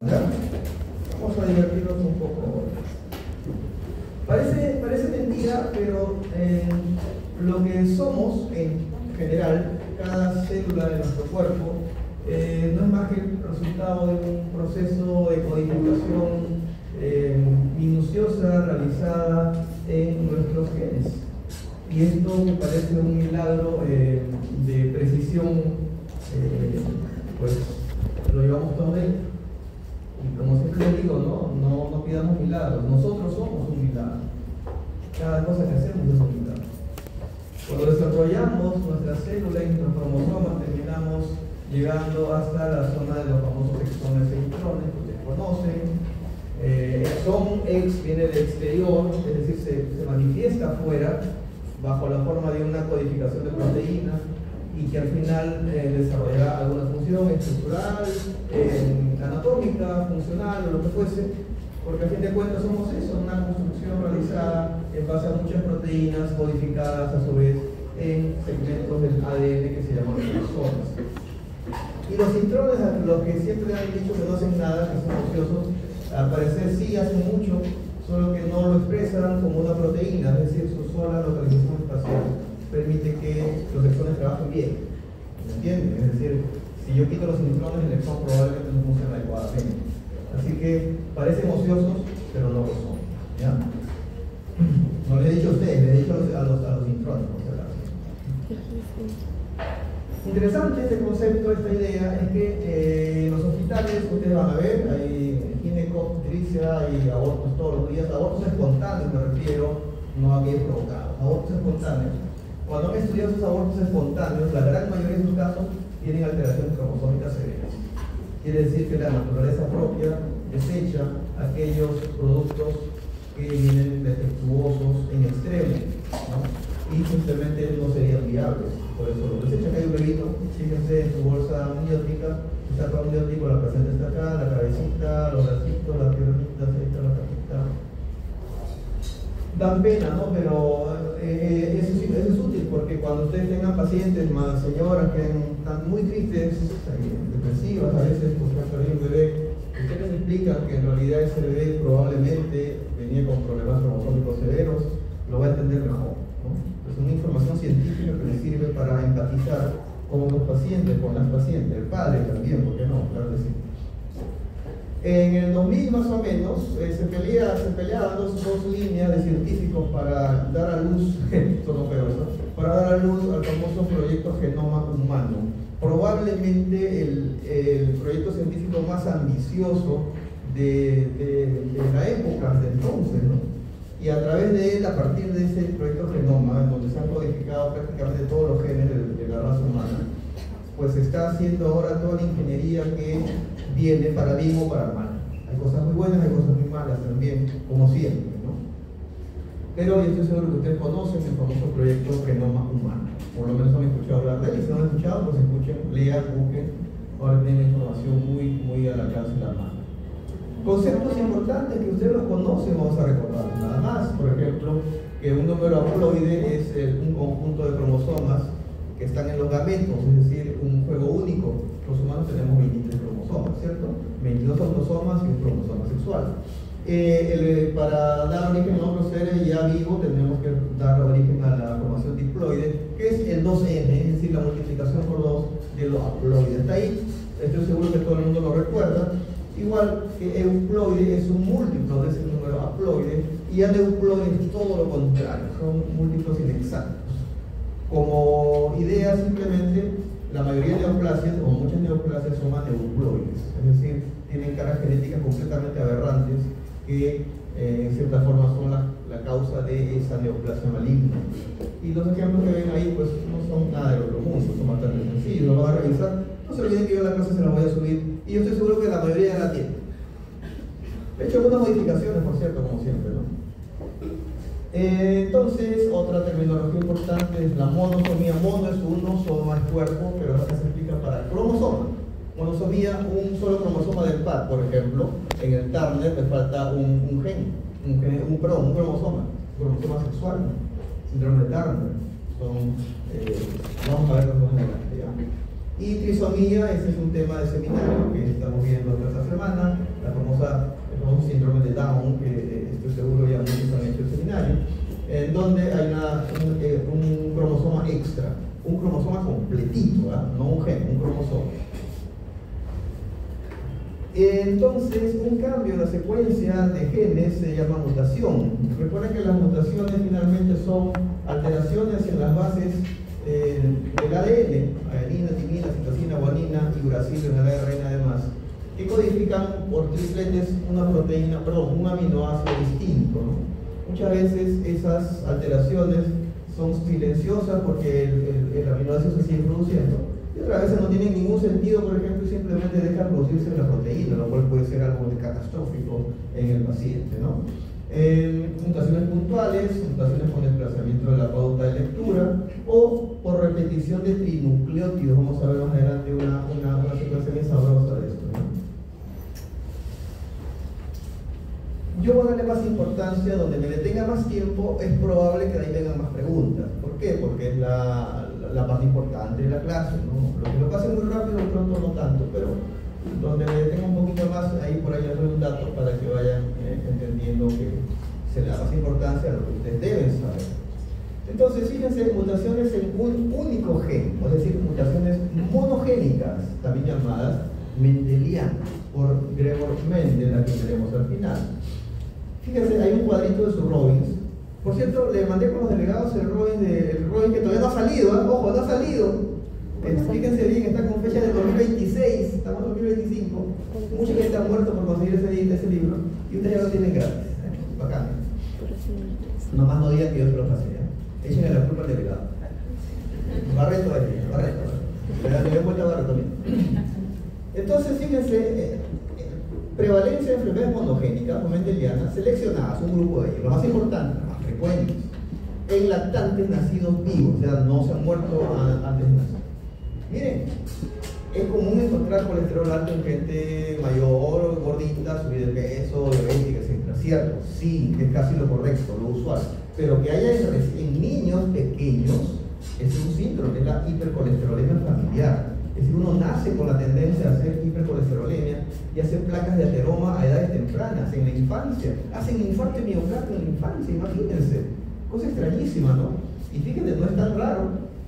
Vamos a divertirnos un poco. Parece mentira, pero lo que somos en general, cada célula de nuestro cuerpo, no es más que el resultado de un proceso de codificación minuciosa realizada en nuestros genes. Y esto me parece un milagro de precisión, pues lo llevamos todo dentro. Y como siempre les digo, no pidamos milagros, nosotros somos un milagro. Cada cosa que hacemos es un milagro. Cuando desarrollamos nuestras células y nuestros cromosomas, terminamos llegando hasta la zona de los famosos exones e intrones, que ustedes conocen. Exón, ex, viene del exterior, es decir, se manifiesta afuera bajo la forma de una codificación de proteínas y que al final desarrollará alguna función estructural, anatómica, funcional o lo que fuese, porque a fin de cuentas somos eso, una construcción realizada en base a muchas proteínas codificadas a su vez en segmentos del ADN que se llaman cromosomas. Y los intrones, los que siempre han dicho que no hacen nada, que son ociosos, al parecer sí hacen mucho, solo que no lo expresan como una proteína, es decir, su sola localización espacial permite que los exones trabajen bien. ¿Me entienden? Es decir, si yo quito los intrones, el exón probablemente no funcione adecuadamente. Así que parecen ociosos, pero no lo son. ¿Ya? No le he dicho a ustedes, le he dicho a los intrones, por si acaso. Interesante este concepto, esta idea, es que en los hospitales ustedes van a ver, hay ginecobstetricia, hay abortos todos los días, abortos espontáneos me refiero, no aquellos provocados, abortos espontáneos. Cuando han estudiado esos abortos espontáneos, la gran mayoría de sus casos tienen alteraciones cromosómicas severas. Quiere decir que la naturaleza propia desecha aquellos productos que vienen defectuosos en extremo, ¿no? Y simplemente no serían viables. Por eso lo desecha. Que hay un bebito, fíjense en su bolsa amniótica, está todo amniótico, la placenta está acá, la cabecita, los bracitos, las piernitas, la capita. Dan pena, ¿no? Pero eso es útil porque cuando ustedes tengan pacientes, más señoras que están muy tristes, depresivas a veces porque han perdido un bebé, ustedes explican que en realidad ese bebé probablemente venía con problemas cromosómicos severos, lo va a entender mejor, ¿no? Es una información científica que les sirve para empatizar con los pacientes, con las pacientes, el padre también, ¿por qué no? Claro que sí. En el 2000 más o menos se peleaban dos líneas de científicos para dar a luz, para dar a luz al famoso proyecto Genoma Humano. Probablemente el proyecto científico más ambicioso de la época de entonces, ¿no? Y a través de él, a partir de ese proyecto Genoma, en donde se han codificado prácticamente todos los genes de la raza humana, pues se está haciendo ahora toda la ingeniería que viene para bien o para mal. Hay cosas muy buenas, hay cosas muy malas también, como siempre, ¿no? Pero yo estoy seguro que ustedes conocen el famoso proyecto Genoma Humano. Por lo menos han escuchado hablar de él, y si no han escuchado, pues escuchen, lean, busquen, ahora tienen información muy al alcance de la mano. Conceptos importantes que ustedes los conocen, vamos a recordar nada más. Por ejemplo, que un número haploide es un conjunto de cromosomas que están en los gametos, es decir, un juego único. Los humanos tenemos 23 cromosomas, ¿cierto? 22 autosomas y un cromosoma sexual. Para dar origen a otro ser ya vivo, tenemos que dar origen a la formación diploide, que es el 2N, es decir, la multiplicación por 2 de los haploides. Hasta ahí, estoy seguro que todo el mundo lo recuerda. Igual que euploide es un múltiplo de ese número haploide, y aneuploide es todo lo contrario, son múltiplos inexactos. Como idea, simplemente, la mayoría de neoplasias, o muchas neoplasias, son aneuploides, es decir, tienen caras genéticas completamente aberrantes que en cierta forma son la causa de esa neoplasia maligna. Y los ejemplos que ven ahí pues no son nada del otro mundo, son bastante sencillos, lo van a revisar. No se olviden que yo en la clase se las voy a subir y yo estoy seguro que la mayoría ya la tiene. He hecho algunas modificaciones, por cierto, como siempre, ¿no? Entonces, otra terminología importante es la monosomía. Mono es uno, soma es cuerpo, pero ahora se explica para cromosoma. Monosomía, un solo cromosoma del par, por ejemplo, en el Turner le falta un cromosoma sexual, síndrome de Turner. Vamos a ver más adelante, ¿ya? Y trisomía, ese es un tema de seminario que estamos viendo esta semana, completito, no un gen, un cromosoma. Entonces, un cambio en la secuencia de genes se llama mutación. Recuerden que las mutaciones finalmente son alteraciones en las bases del ADN, adenina, timina, citosina, guanina y uracilo en el ARN además, que codifican por tripletes una proteína, perdón, un aminoácido distinto, ¿no? Muchas veces esas alteraciones son silenciosas porque el aminoácido se sigue produciendo. Y otras veces no tienen ningún sentido, por ejemplo, y simplemente deja producirse la proteína, lo cual puede ser algo catastrófico en el paciente, ¿no? Mutaciones puntuales, mutaciones con desplazamiento de la pauta de lectura o por repetición de trinucleótidos. Vamos a ver más adelante una secuencia bien sabrosa de esto, ¿no? Yo voy a darle más importancia, donde me detenga más tiempo, es probable que de ahí vengan más preguntas. ¿Por qué? Porque es la parte importante de la clase, ¿no? Lo que lo pase muy rápido, de pronto no tanto, pero donde me detenga un poquito más, ahí por ahí les doy un dato para que vayan entendiendo que se le da más importancia a lo que ustedes deben saber. Entonces, fíjense, mutaciones en un único gen, es decir, mutaciones monogénicas, también llamadas mendelianas, por Gregor Mendel, a quien veremos al final. Fíjense, hay un cuadrito de sus Robbins. Por cierto, le mandé con los delegados el Robbins que todavía no ha salido, ojo, no ha salido. Fíjense bien, está con fecha de 2026, estamos en 2025. Mucha gente ha muerto por conseguir ese libro y ustedes ya lo tienen gratis. Bacán. Nomás no digan que yo se lo pasé, ¿eh? Échenle la culpa al delegado. Barreto le doy vuelta a Barreto también. Entonces, fíjense, prevalencia de enfermedades monogénicas o mendelianas seleccionadas, un grupo de ellos, lo más importante, los más frecuentes, en lactantes nacidos vivos, o sea, no se han muerto antes de nacer. Miren, es común encontrar colesterol alto en gente mayor, gordita, subida de peso, diabética, etc. ¿Cierto? Sí, es casi lo correcto, lo usual. Pero que haya en niños pequeños, es un síndrome, es la hipercolesterolemia familiar. Es decir, uno nace con la tendencia a hacer hipercolesterolemia y hacer placas de ateroma a edades tempranas, en la infancia. Hacen infarto de miocardio en la infancia, imagínense. Cosa extrañísima, ¿no? Y fíjense, no es tan raro,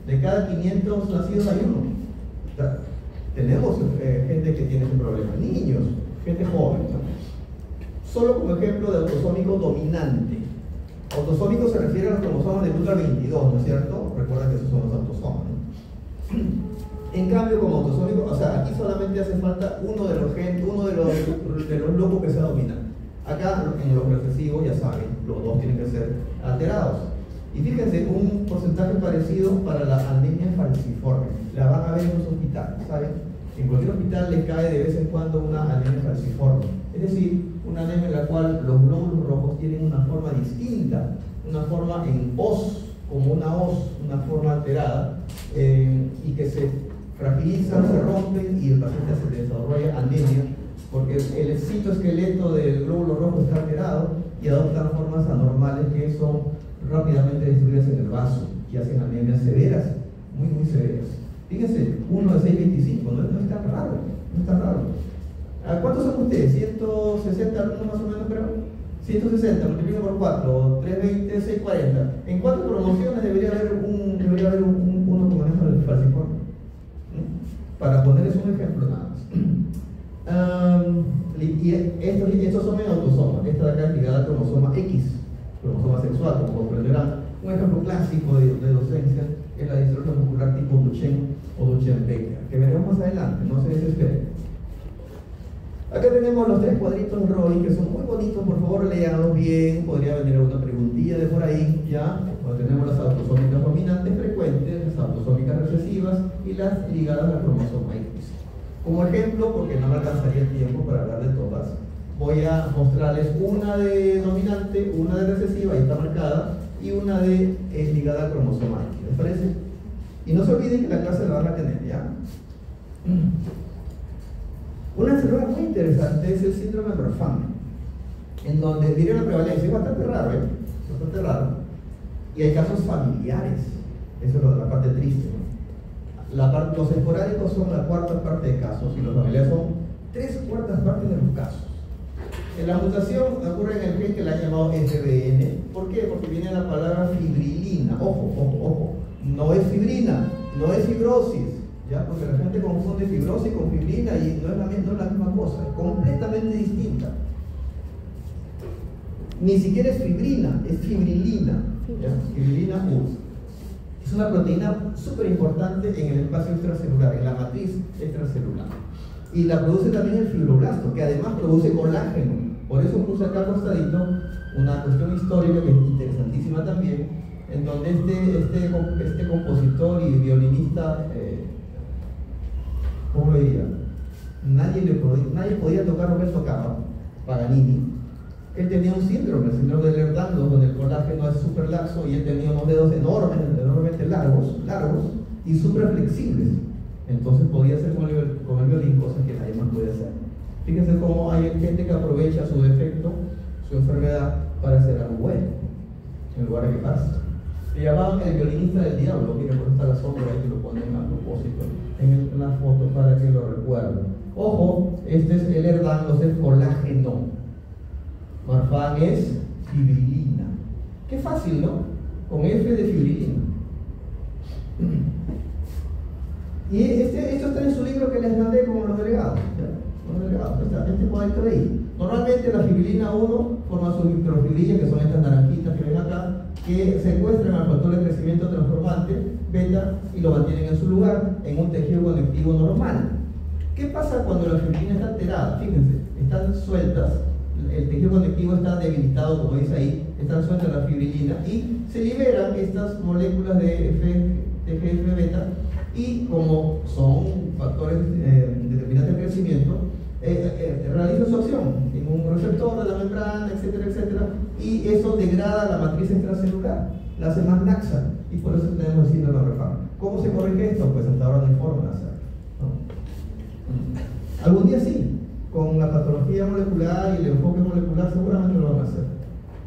de cada 500 nacidos hay uno. O sea, tenemos gente que tiene ese problema, niños, gente joven, ¿no? Solo como ejemplo de autosómico dominante. Autosómico se refiere a los cromosomas del ultra 22, ¿no es cierto? Recuerda que esos son los autosomas, ¿no? En cambio, como autosómico, o sea, aquí solamente hace falta uno de los locos que sea dominante. Acá, en los recesivos, ya saben, los dos tienen que ser alterados. Y fíjense, un porcentaje parecido para la anemia falciforme. La van a ver en los hospitales, ¿saben? En cualquier hospital le cae de vez en cuando una anemia falciforme. Es decir, una anemia en la cual los glóbulos rojos tienen una forma distinta, una forma en hoz, como una hoz, una forma alterada, y que se fragilizan, se rompen y el paciente se desarrolla anemia, porque el citoesqueleto del glóbulo rojo está alterado y adoptan formas anormales que son rápidamente distribuidas en el vaso y hacen anemias severas, muy muy severas. Fíjense, 1 de 625, no es tan raro, no es tan raro. ¿Cuántos son ustedes? 160 alumnos más o menos, creo. 160 multiplica por 4, 320, 640. ¿En cuántas promociones debería haber uno con manejo del falciforme? Para ponerles un ejemplo nada más. Y estos son en autosomas. Esta de acá es ligada al cromosoma X, cromosoma sexual, como comprenderán. Un ejemplo clásico de docencia es la distrofia muscular tipo Duchenne o Duchenne-Becker, que veremos más adelante, no se desesperen. Acá tenemos los 3 cuadritos Roy, que son muy bonitos, por favor léanlos bien, podría venir alguna preguntilla de por ahí, ¿ya? Cuando tenemos las autosómicas dominantes frecuentes, las autosómicas recesivas y las ligadas al cromosoma X. Como ejemplo, porque no me alcanzaría el tiempo para hablar de todas, voy a mostrarles una de dominante, una de recesiva, ahí está marcada, y una de ligada al cromosoma X, ¿les parece? Y no se olviden que la clase la van a tener, ¿ya? Una enfermedad muy interesante es el síndrome de Marfan, en donde diré la prevalencia, es bastante raro, bastante raro. Y hay casos familiares, eso es la parte triste, ¿no? Los esporádicos son la 4ª parte de casos y los familiares son 3/4 partes de los casos. La mutación ocurre en el gen que la han llamado FBN. ¿Por qué? Porque viene la palabra fibrilina. Ojo, no es fibrina, No es fibrosis, ¿ya? Porque la gente confunde fibrosis con fibrina y no es la misma cosa, es completamente distinta. Ni siquiera es fibrina, es fibrilina, ¿ya? Fibrilina U. Es una proteína súper importante en el espacio extracelular, en la matriz extracelular. Y la produce también el fibroblasto, que además produce colágeno. Por eso puse acá al costadito una cuestión histórica que es interesantísima también, en donde este compositor y violinista, ¿cómo lo diría? Nadie podía tocar Roberto Capa, Paganini. Él tenía un síndrome, el síndrome de Ehlers-Danlos, donde el colágeno es súper laxo y él tenía unos dedos enormemente largos y súper flexibles. Entonces podía hacer con el violín cosas que nadie más podía hacer. Fíjense cómo hay gente que aprovecha su defecto, su enfermedad, para hacer algo bueno, en lugar de quejarse. Se llamaban el violinista del diablo. Miren, por está la sombra ahí que lo ponen a propósito en la foto para que lo recuerden. Ojo, este es el Ehlers-Danlos, es colágeno. Marfan es fibrilina. Qué fácil, ¿no? Con F de fibrilina. Y esto está en su libro que les mandé como los delegados. Este cuadrito de ahí. Normalmente la fibrilina 1 forma sus microfibrillas, que son estas naranjitas que ven acá, que secuestran al factor de crecimiento transformante, beta, y lo mantienen en su lugar, en un tejido conectivo normal. ¿Qué pasa cuando la fibrilina está alterada? Fíjense, están sueltas, el tejido conectivo está debilitado, como dice ahí, están sueltas la fibrilina, y se liberan estas moléculas de TGF-beta, y como son factores determinantes de crecimiento, realiza su acción en un receptor de la membrana, etcétera, etcétera, y eso degrada la matriz extracelular, la hace más laxa, y por eso tenemos el síndrome de Marfan. ¿Cómo se corrige esto? Pues hasta ahora no hay forma de hacerlo, ¿no? Algún día sí, con la patología molecular y el enfoque molecular seguramente lo van a hacer.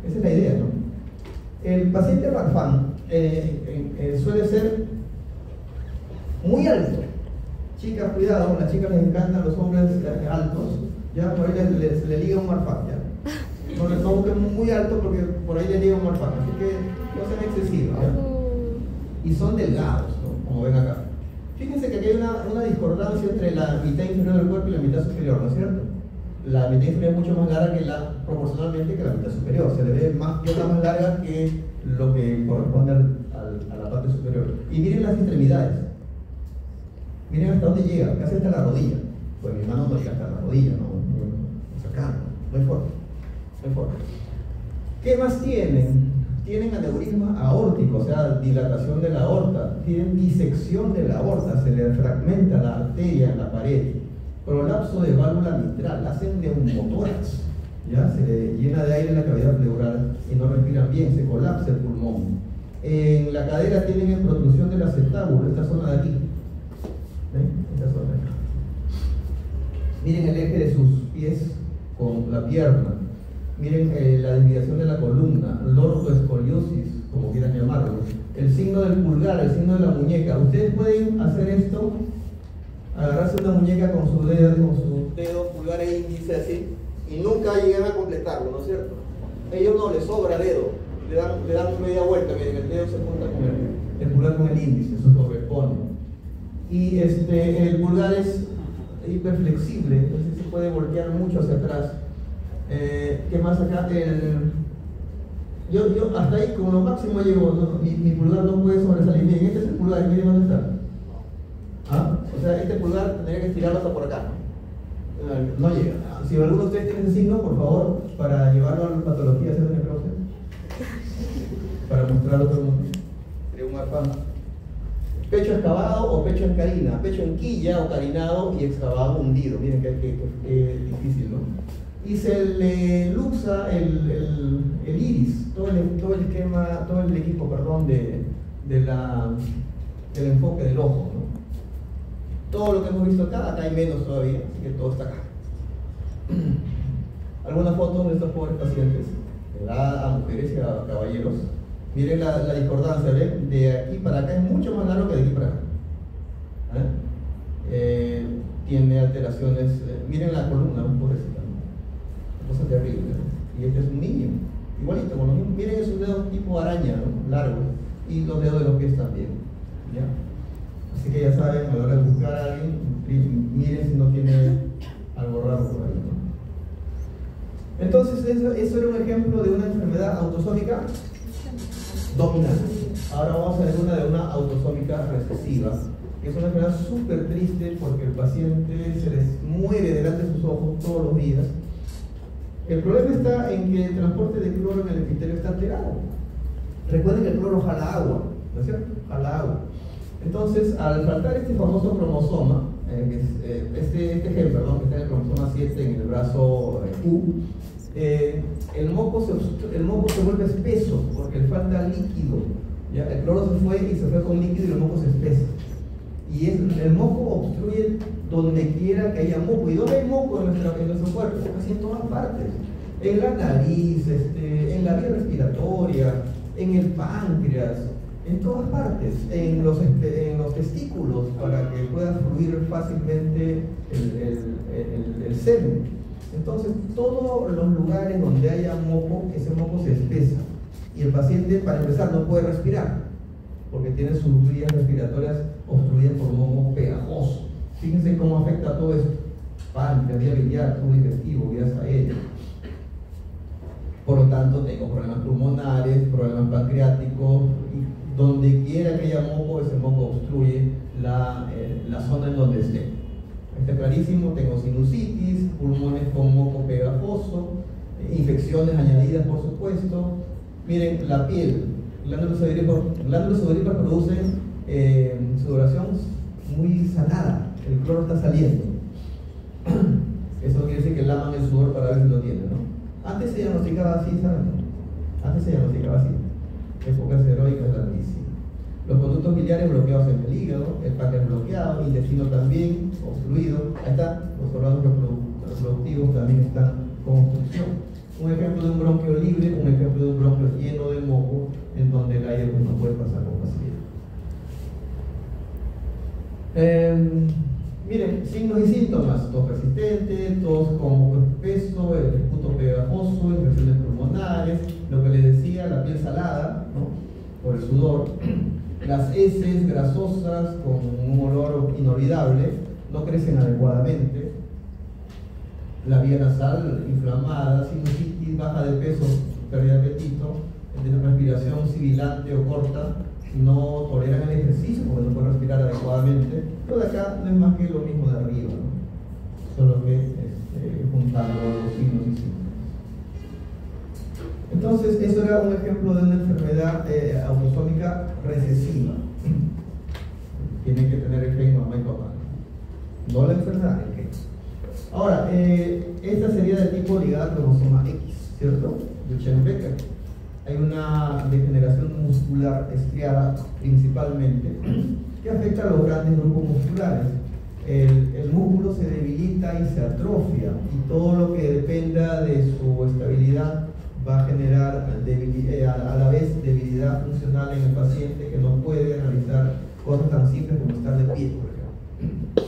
Esa es la idea, ¿no? El paciente Marfan suele ser muy alto. Chicas, cuidado, a las chicas les encantan los hombres altos, ya por ahí le liga un Marfan, ya. No busquen muy alto porque por ahí le liga un Marfan, así que no sean excesivos, ¿ya? Y son delgados, ¿no? Como ven acá. Fíjense que aquí hay una discordancia entre la mitad inferior del cuerpo y la mitad superior, ¿no es cierto? La mitad inferior es mucho más larga proporcionalmente que la mitad superior. Se le ve pierna más larga que lo que corresponde a la parte superior. Y miren las extremidades. Miren hasta dónde llega, casi hasta la rodilla. Pues mi mano no llega hasta la rodilla, no hay forma. ¿Qué más tienen? Tienen aneurisma aórtico, o sea, dilatación de la aorta. Tienen disección de la aorta, se le fragmenta la arteria en la pared. Prolapso de válvula mitral, hacen neumotórax, ¿ya? Se le llena de aire en la cavidad pleural y no respiran bien, se colapsa el pulmón. En la cadera tienen protrusión del acetábulo, esta zona de aquí. ¿Ven? Esta zona de aquí. Miren el eje de sus pies con la pierna. Miren la desviación de la columna, lordoescoliosis, como quieran llamarlo. El signo del pulgar, el signo de la muñeca. Ustedes pueden hacer esto, agarrarse una muñeca con su dedo pulgar e índice así, y nunca llegan a completarlo, ¿no es cierto? A ellos no les sobra dedo, le dan media vuelta, miren, el dedo se junta con el pulgar con el índice, se sobrepone. Y el pulgar es hiperflexible, entonces se puede voltear mucho hacia atrás. ¿Qué más acá? Yo hasta ahí con lo máximo llego, ¿no? Mi pulgar no puede sobresalir. Miren, este es el pulgar, miren dónde está. O sea, este pulgar tendría que estirarlo hasta por acá. No llega. Si alguno de ustedes tiene ese signo, por favor, para llevarlo a la patología, hacer una necrosis, para mostrarlo a todo el mundo. Sería un Marfan. Pecho excavado o pecho en carina, pecho en quilla o carinado y excavado hundido. Miren qué difícil, ¿no? Y se le luxa el iris, todo el esquema, todo el equipo, perdón, del enfoque del ojo, ¿no? Todo lo que hemos visto acá hay menos todavía, así que todo está acá. Algunas fotos de estos pobres pacientes, da a mujeres y a caballeros. Miren la discordancia, ¿ven? De aquí para acá es mucho más largo que de aquí para acá. Tiene alteraciones, miren la columna, pobrecita, ¿no? Cosa terrible, ¿no? Y este es un niño, igualito, con los mismos. Miren esos dedos tipo araña, ¿no? Largos, y los dedos de los pies también, ¿ya? Así que ya saben, a la hora de buscar a alguien, miren si no tiene algo raro por ahí, ¿no? Entonces, eso era un ejemplo de una enfermedad autosómica dominante. Ahora vamos a ver una de una autosómica recesiva, que es una enfermedad súper triste porque el paciente se les muere delante de sus ojos todos los días. El problema está en que el transporte de cloro en el epitelio está alterado. Recuerden que el cloro jala agua, ¿no es cierto? Jala agua. Entonces, al faltar este famoso cromosoma, este gen, perdón, que está en el cromosoma 7 en el brazo U, el moco se vuelve espeso porque le falta líquido. ¿Ya? El cloro se fue y se fue con líquido y el moco se espesa. Y el moco obstruye donde quiera que haya moco. ¿Y dónde hay moco en nuestro cuerpo? Casi en todas partes. En la nariz, en la vía respiratoria, en el páncreas, en todas partes, en los testículos, para que pueda fluir fácilmente el semen. Entonces, todos los lugares donde haya moco, ese moco se espesa. Y el paciente, para empezar, no puede respirar, porque tiene sus vías respiratorias obstruidas por moco pegajoso. Fíjense cómo afecta todo esto: páncreas, vía biliar, tubo digestivo, vías aéreas. Por lo tanto, tengo problemas pulmonares, problemas pancreáticos, y donde quiera que haya moco, ese moco obstruye la zona en donde esté. Está clarísimo, tengo sinusitis, pulmones con moco pegajoso, infecciones añadidas, por supuesto. Miren, la piel, glándulas sudoríparas producen sudoración muy sanada, el cloro está saliendo. Eso quiere decir que laman el sudor para ver si lo tienen, ¿no? Antes se diagnosticaba así, ¿saben? Antes se diagnosticaba así. Épocas heroicas larguísimas. Los conductos biliares bloqueados en el hígado, el páncreas bloqueado, el intestino también obstruido. Ahí está, los órganos reproductivos también están con obstrucción. Un ejemplo de un bronquio libre, un ejemplo de un bronquio lleno de moco, en donde el aire no puede pasar con facilidad. Miren, signos y síntomas: tos persistente, tos con moco espeso, el esputo pegajoso, infecciones pulmonares, lo que les decía, la piel salada, ¿no?, por el sudor, las heces grasosas con un olor inolvidable, no crecen adecuadamente, la vía nasal inflamada, sinusitis, baja de peso, pérdida de apetito, respiración sibilante o corta, no toleran el ejercicio porque no pueden respirar adecuadamente. Pero de acá no es más que lo mismo de arriba, ¿no? Solo que juntando los signos y síntomas. Entonces, eso era un ejemplo de una enfermedad autosómica recesiva. Tienen que tener el gen mamá y papá, no la enfermedad, el gen. Ahora, esta sería de tipo ligada al cromosoma X, ¿cierto? Duchenne-Becker. Hay una degeneración muscular estriada principalmente que afecta a los grandes grupos musculares. El músculo se debilita y se atrofia, y todo lo que dependa de su estabilidad va a generar a la vez debilidad funcional en el paciente, que no puede realizar cosas tan simples como estar de pie, por ejemplo.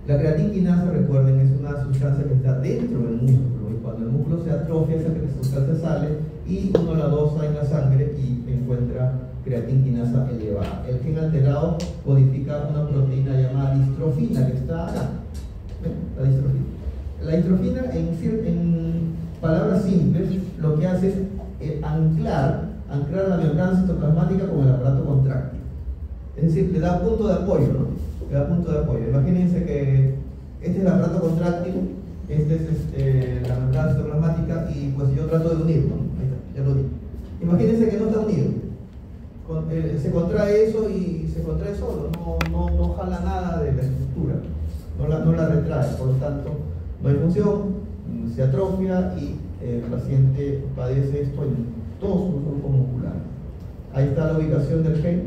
La creatinquinasa, recuerden, es una sustancia que está dentro del músculo, y cuando el músculo se atrofia, esa sustancia sale y uno la dosa en la sangre y encuentra creatinquinasa elevada. El gen alterado codifica una proteína llamada distrofina, que está acá. ¿Ven? La distrofina. La distrofina, en palabras simples, lo que hace es anclar la membrana citoplasmática con el aparato contráctil. Es decir, le da punto de apoyo, ¿no? Le da punto de apoyo. Imagínense que este es el aparato contráctil, este es la membrana citoplasmática, y pues yo trato de unirlo, ¿no? Ahí está, ya lo uní. Imagínense que no está unido. Se contrae eso y se contrae solo, no jala nada de la estructura, no la retrae, por lo tanto no hay función, se atrofia y el paciente padece esto en todo su grupo muscular. Ahí está la ubicación del gen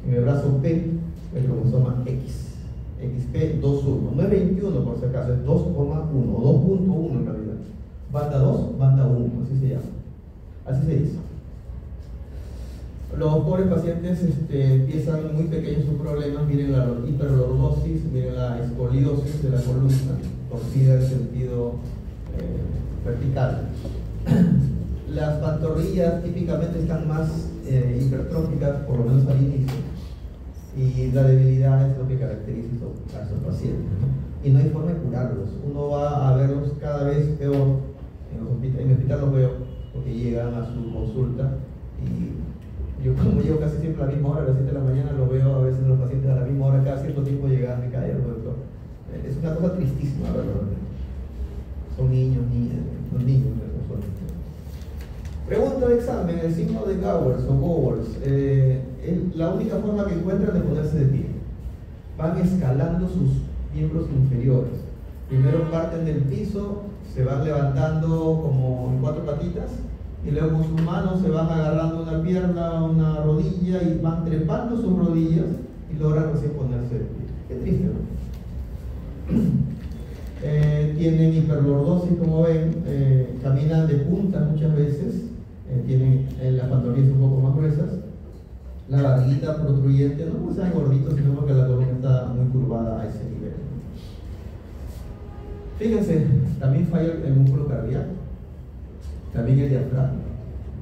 en el brazo P, el cromosoma X, XP21, no es 21 por si acaso, es 2,1 o 2.1 en realidad. Banda 2, banda 1, así se llama, así se dice. Los pobres pacientes empiezan muy pequeños sus problemas. Miren la hiperlordosis, miren la escoliosis de la columna, torcida en sentido vertical. Las pantorrillas típicamente están más hipertróficas, por lo menos al inicio. y la debilidad es lo que caracteriza a estos pacientes, ¿no? Y no hay forma de curarlos. Uno va a verlos cada vez peor. En mi hospital los veo porque llegan a su consulta y yo, como llego casi siempre a la misma hora, a las 7 de la mañana, lo veo a veces los pacientes a la misma hora, cada cierto tiempo llegan, me cae el doctor. Es una cosa tristísima, ¿verdad? Son niños, los niños. Pregunta de examen: el signo de Gowers o Gowers, la única forma que encuentran de ponerse de pie. Van escalando sus miembros inferiores. Primero parten del piso, se van levantando como en 4 patitas, y luego con sus manos se van agarrando una pierna, una rodilla, y van trepando sus rodillas y logran recién ponerse de pie. Qué triste, ¿no? Tienen hiperlordosis, como ven, caminan de puntas muchas veces, tienen las pantorrillas un poco más gruesas, la barriguita protruyente, no porque sean gorditos, sino porque la columna está muy curvada a ese nivel. Fíjense, también falla el músculo cardíaco, también el diafragma,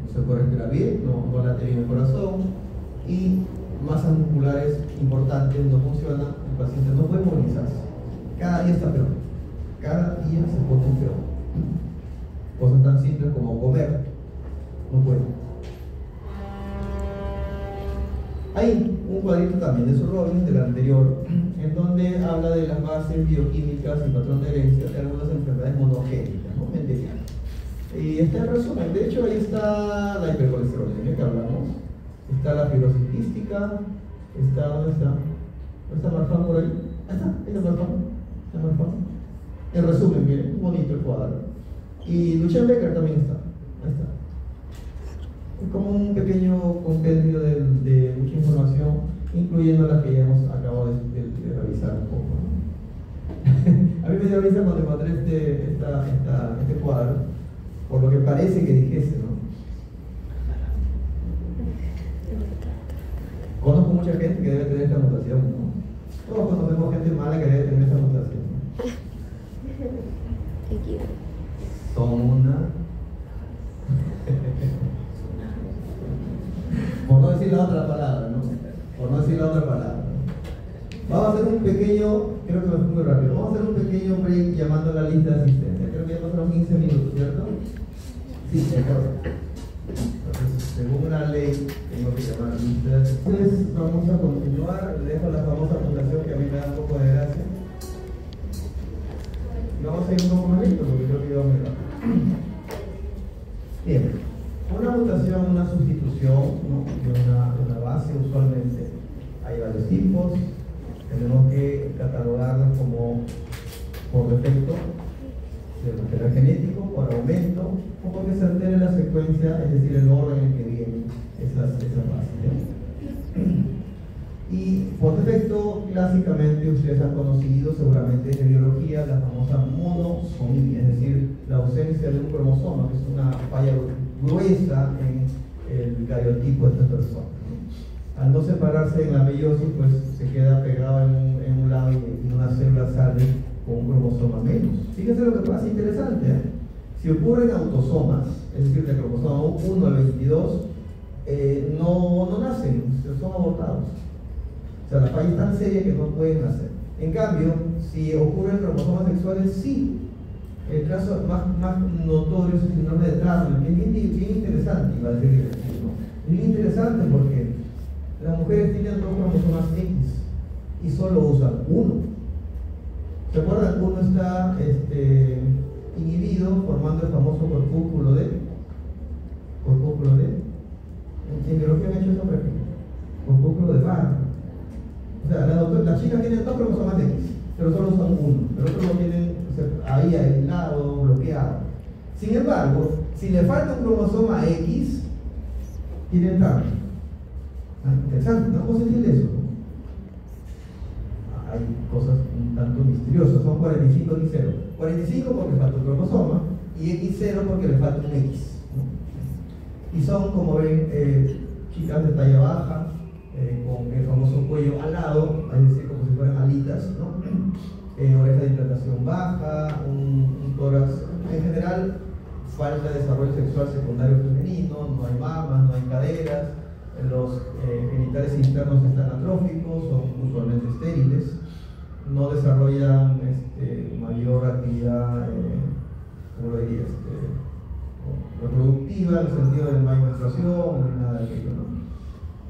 no se puede respirar bien, no late bien el corazón, y masas musculares importantes no funcionan, el paciente no puede movilizarse, cada día está peor, cada día se pone peor. Cosas tan simples como comer, no puede. Hay un cuadrito también de Sir Robin, del anterior, en donde habla de las bases bioquímicas y patrón de herencia de algunas enfermedades monogénicas, ¿no? Mendelianas. Y está el resumen. De hecho, ahí está la hipercolesterolemia que hablamos, está la fibrosis quística, está, ¿dónde está? ¿No está Marfan por ahí? Ahí está Marfan. El resumen, miren, bonito el cuadro. Y Luchenbecker también está, ahí está. Es como un pequeño compendio de mucha información, incluyendo las que ya hemos acabado de revisar un poco, ¿no? A mí me dio risa cuando encontré este cuadro, por lo que parece que dijese, ¿no? Conozco mucha gente que debe tener esta mutación, ¿no? Todos conocemos gente mala que debe tener esta mutación, ¿no? Son una... por no decir la otra palabra, ¿no? Por no decir la otra palabra. Vamos a hacer un pequeño, creo que me fui muy rápido, vamos a hacer un pequeño break llamando a la lista de asistencia. Creo que ya pasaron 15 minutos, ¿cierto? Sí, de acuerdo. Entonces, según la ley, tengo que llamar a la lista de asistencia. Entonces, vamos a continuar. Le dejo la famosa fundación que a mí me da un poco de gracia. Y vamos a ir un poco más lento porque creo que iba muy rápido. Bien. Una mutación, una sustitución, ¿no? de una base, usualmente hay varios tipos. Tenemos que catalogarlos como por defecto de material genético, por aumento, o porque se altere la secuencia, es decir, el orden en que vienen esas bases. Y por defecto, clásicamente, ustedes han conocido seguramente en biología la famosa monosomía, es decir, la ausencia de un cromosoma, que es una falla gruesa en el cariotipo de estas personas. Al no separarse en la meiosis, pues se queda pegado en un lado y una célula sale con un cromosoma menos. Fíjense lo que pasa interesante, ¿eh? Si ocurren autosomas, es decir, del cromosoma 1 al 22, no nacen, son abortados. O sea, la falla es tan seria que no pueden nacer. En cambio, si ocurren cromosomas sexuales, sí. El caso más notorio es el síndrome de Turner, que es bien interesante, iba a decir divertido, ¿no? Es bien interesante porque las mujeres tienen 2 cromosomas X y solo usan uno. ¿Se acuerdan? Uno está inhibido formando el famoso corpúsculo D. Corpúsculo D. En biología han hecho esa práctica. Corpúsculo de Barr. O sea, las chicas tienen 2 cromosomas X, pero solo usan uno. El otro lo tienen ahí aislado, bloqueado. Sin embargo, si le falta un cromosoma X, tienen Turner. Interesante, ¿no? ¿Cómo se entiende eso? Hay cosas un tanto misteriosas. Son 45 y 0. 45 porque falta un cromosoma y X0 porque le falta un X, ¿no? Y son, como ven, chicas de talla baja, con el famoso cuello alado, es decir, como si fueran alitas, ¿no? Oreja de implantación baja, un tórax, en general falta de desarrollo sexual secundario femenino, no hay mamas, no hay caderas, Los genitales internos están atróficos, son usualmente estériles, no desarrollan mayor actividad, ¿cómo lo diría? Reproductiva, en el sentido de no hay menstruación, ni nada de aquello, ¿no?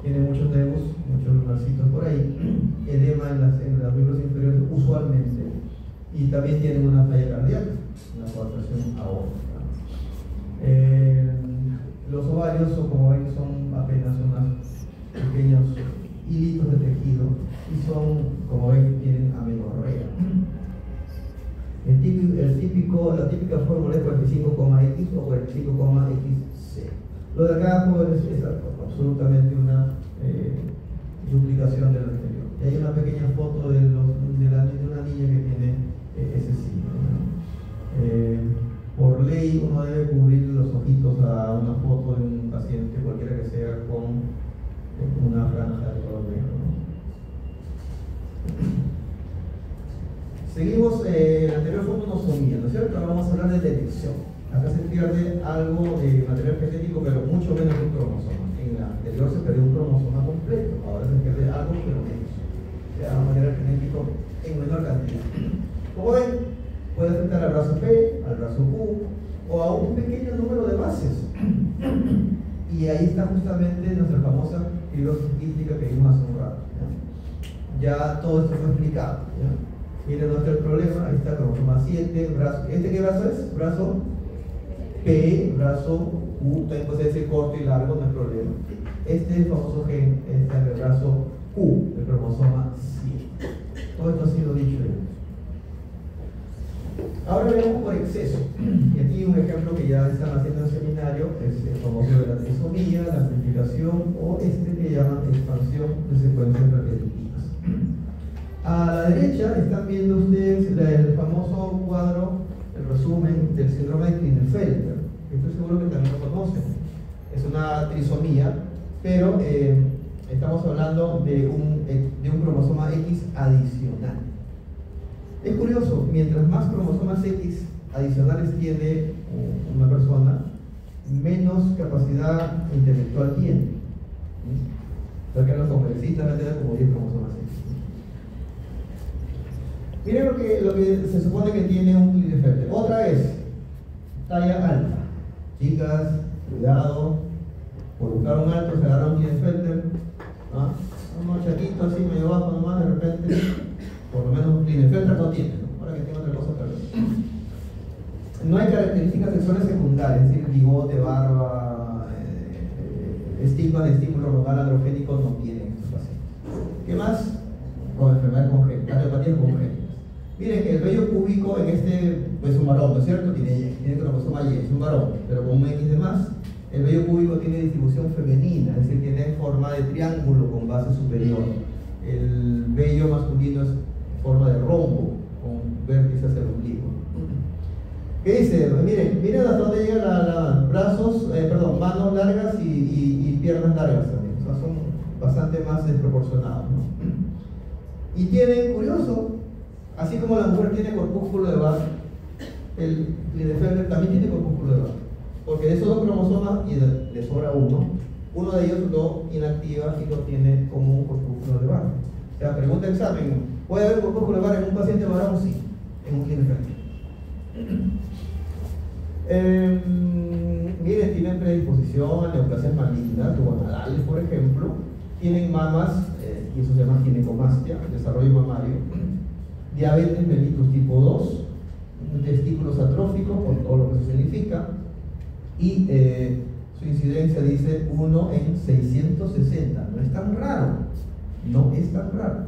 Tiene muchos nebus, muchos lunarcitos por ahí, edema en los miembros inferiores usualmente, y también tienen una falla cardíaca, una coartación aórtica. Los ovarios, como ven, son apenas unos pequeños hilitos de tejido y son, como ven, tienen amenorrea. La típica fórmula es 45,X o 45,XC. Lo de acá, jóvenes, es absolutamente una duplicación de lo anterior. Y hay una pequeña foto de una niña que tiene ese signo, ¿no? Por ley uno debe cubrir los ojitos a una foto de un paciente, cualquiera que sea, con una franja de color negro, ¿no? Seguimos, el anterior fue monosomía, ¿no es cierto? Ahora vamos a hablar de detección. Acá se pierde algo de material genético, pero mucho menos un cromosoma. En la anterior se perdió un cromosoma completo, ahora se pierde algo, pero menos. O sea, material genético en menor cantidad. Como ven, puede afectar al brazo P, al brazo Q o a un pequeño número de bases. Y ahí está justamente nuestra famosa fibrosis quística que vimos hace un rato. Ya todo esto fue explicado. ¿Ya? Miren dónde está el problema, ahí está cromosoma 7, brazo. ¿Este qué brazo es? Brazo P, brazo Q, también puede ser corto y largo, no hay problema. Este es el famoso gen, está en el brazo Q, el cromosoma 7. Todo esto ha sido dicho ya. Ahora veamos por exceso. Y aquí un ejemplo que ya están haciendo en el seminario es el famoso de la trisomía, la amplificación o que llaman expansión de secuencias repetitivas. A la derecha están viendo ustedes el famoso cuadro, el resumen del síndrome de Klinefelter. Estoy seguro que también lo conocen. Es una trisomía, pero estamos hablando de un cromosoma X adicional. Es curioso, mientras más cromosomas X adicionales tiene una persona, menos capacidad intelectual tiene. O sea que los congresistas van a tener como 10 cromosomas X. Miren lo que se supone que tiene un Klinefelter. Otra es talla alta. Chicas, cuidado, por buscar un alto se agarra un Klinefelter. ¿Ah? Unos chaquitos así medio bajo nomás, de repente, por lo menos un Klinefelter no tiene, ¿no? Ahora que tiene otra cosa tal vez. No hay características sexuales secundarias, es decir, bigote, barba, estigma de estímulo hormonal androgénico no tienen estos pacientes. ¿Qué más? Con enfermedades congénitas, cardiopatías congénitas. Miren que el vello púbico en este es un varón, ¿no es cierto? Tiene cromosoma Y, es un varón, pero con un X de más. El vello púbico tiene distribución femenina, es decir, tiene forma de triángulo con base superior. El vello masculino es forma de rombo, con vértice hacia el ombligo. ¿Qué dice? Miren hasta dónde llegan manos largas y piernas largas también. O sea, son bastante más desproporcionados, ¿no? Y tienen, curioso, así como la mujer tiene corpúsculo de Barr, el Klinefelter también tiene corpúsculo de Barr. Porque de esos dos cromosomas y le sobra uno de ellos lo inactiva y lo tiene como un corpúsculo de Barr. O sea, pregunta examen, ¿puede haber corpúsculo de Barr en un paciente varón? Sí, en un Klinefelter. Miren, tienen predisposición a neoplasias malignas, tubanadales, por ejemplo. Tienen mamas, y eso se llama ginecomastia, desarrollo mamario. Diabetes mellitus tipo 2, testículos atróficos, con todo lo que eso significa. Y su incidencia dice 1 en 660. No es tan raro. No es tan raro.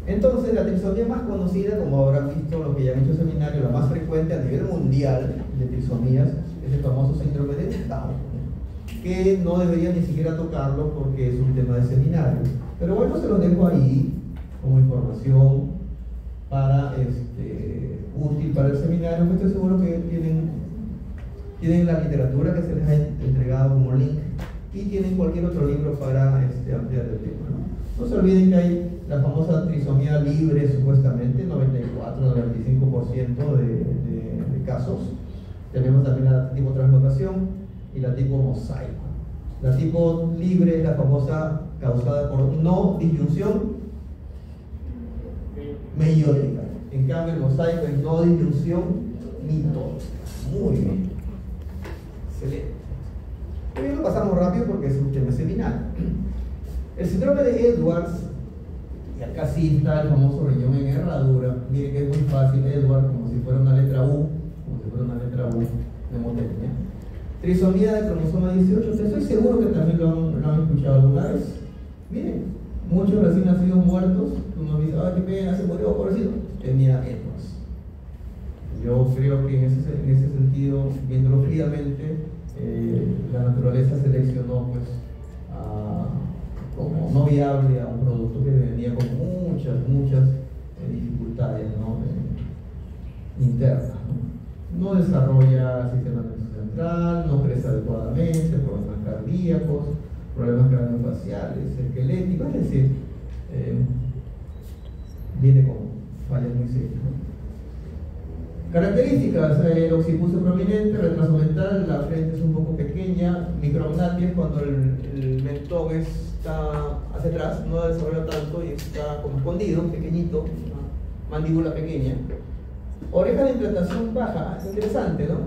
Entonces, la trisomía más conocida, como habrán visto los que ya han hecho seminario, la más frecuente a nivel mundial de trisomías, es el famoso síndrome de Down, que no debería ni siquiera tocarlo porque es un tema de seminario. Pero bueno, se los dejo ahí como información para útil para el seminario, que estoy seguro que tienen la literatura que se les ha entregado como link y tienen cualquier otro libro para ampliar el tema, ¿no? No se olviden que hay la famosa trisomía libre, supuestamente, 94-95% de casos. Tenemos también la tipo translocación y la tipo mosaico. La tipo libre es la famosa causada por no disyunción meiótica. En cambio, el mosaico es no disyunción mitótica. Muy bien. Excelente. Hoy lo pasamos rápido porque es un tema seminal. El síndrome de Edwards, y acá sí está el famoso riñón en herradura. Miren que es muy fácil, Edwards, como si fuera una letra U, mnemotecnia. Trisomía de cromosoma 18, estoy seguro que también lo han escuchado alguna vez. Miren, muchos recién nacidos muertos, uno dice, ah, qué pena, se murió, pobrecito, tenía Edwards. Yo creo que en ese sentido, viéndolo fríamente, la naturaleza seleccionó pues como no viable a un producto que venía con muchas dificultades, ¿no? Internas, ¿no? No desarrolla sistema nervioso central, no crece adecuadamente, problemas cardíacos, problemas craneofaciales, esqueléticos, es decir, viene con fallas muy serias, ¿no? Características: el occipucio prominente, retraso mental, la frente es un poco pequeña, micrognatia cuando el mentón está hacia atrás, no desarrolla tanto y está como escondido, pequeñito, una mandíbula pequeña. Oreja de implantación baja, interesante, ¿no?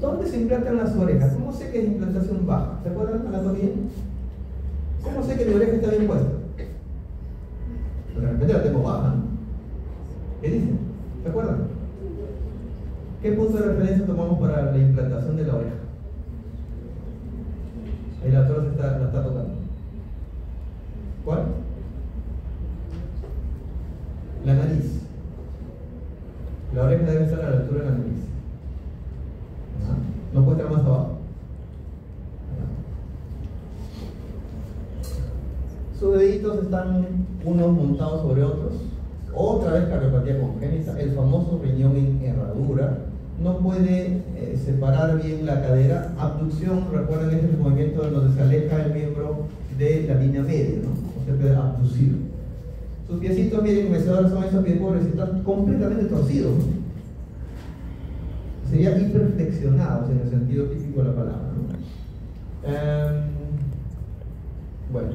¿Dónde se implantan las orejas? ¿Cómo sé que es implantación baja? ¿Se acuerdan, anatomía? ¿Cómo sé que mi oreja está bien puesta? De repente la tengo baja, ¿no? ¿Qué dicen? ¿Se acuerdan? ¿Qué punto de referencia tomamos para la implantación de la oreja? Ahí la doctora la está tocando. ¿Cuál? La nariz. La oreja debe estar a la altura de la nariz. No puede estar más abajo. Sus deditos están unos montados sobre otros. Otra vez cardiopatía congénita, el famoso riñón en herradura. No puede separar bien la cadera. Abducción, recuerden, este es el movimiento en donde se aleja el miembro de la línea media, ¿no? No se puede abducir. Sus piecitos, miren, mecedores son esos pies pobres, están completamente torcidos, ¿no? Sería hiperflexionados en el sentido típico de la palabra, ¿no? Bueno.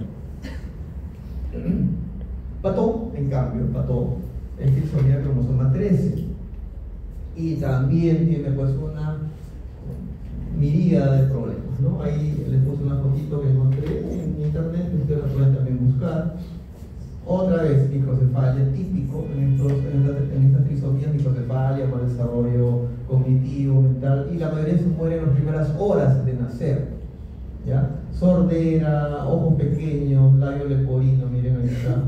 Pató, en cambio, Pató es trisomía cromosoma 13 y también tiene pues una miríada de problemas, ¿no? Ahí les puse una fotito que encontré en internet, ustedes la pueden también buscar. Otra vez, microcefalia, típico en estas trisomías, microcefalia, mal desarrollo cognitivo, mental, y la mayoría se muere en las primeras horas de nacer, ¿ya? Sordera, ojos pequeños, labio leporino, miren ahí está,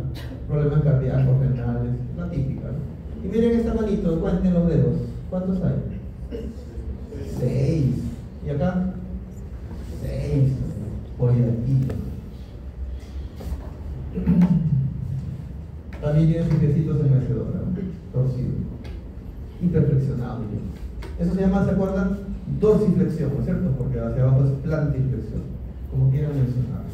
problemas cardíacos, renales, la típica, ¿no? Y miren esta manito, cuenten los dedos, ¿cuántos hay? 6, ¿y acá? 6, por ahí aquí. También tiene sus piecitos en mecedora, torcido, hiperflexionado. Eso se llama, ¿se acuerdan? Dorsiflexión, ¿no es cierto? Porque hacia abajo es plantiflexión, como quieran mencionar.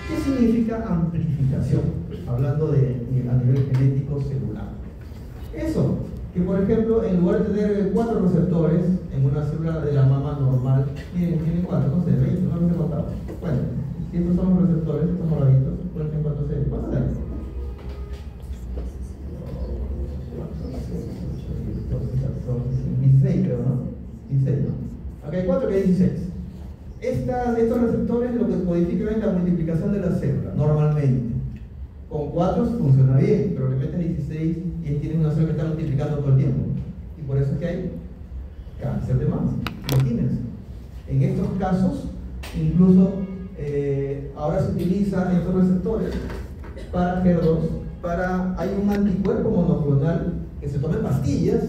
¿Qué significa amplificación? Hablando a nivel genético celular. Eso, que por ejemplo, en lugar de tener 4 receptores en una célula de la mama normal, miren, tienen 4, no sé, 20, no los he contado. Bueno, si estos son los receptores, estos moraditos, cuenten cuántos hay. ¿Cuántos hay? 16, creo, ¿no? 16, ¿no? Acá hay 4 que hay 16. Estos receptores lo que codifican es la multiplicación de la célula, normalmente. Con 4 funciona bien, pero le metes 16 y tienes una célula que está multiplicando todo el tiempo. Y por eso es que hay cáncer de mama. Imagínense. En estos casos, incluso ahora se utilizan estos receptores para HER2, hay un anticuerpo monoclonal que se toma en pastillas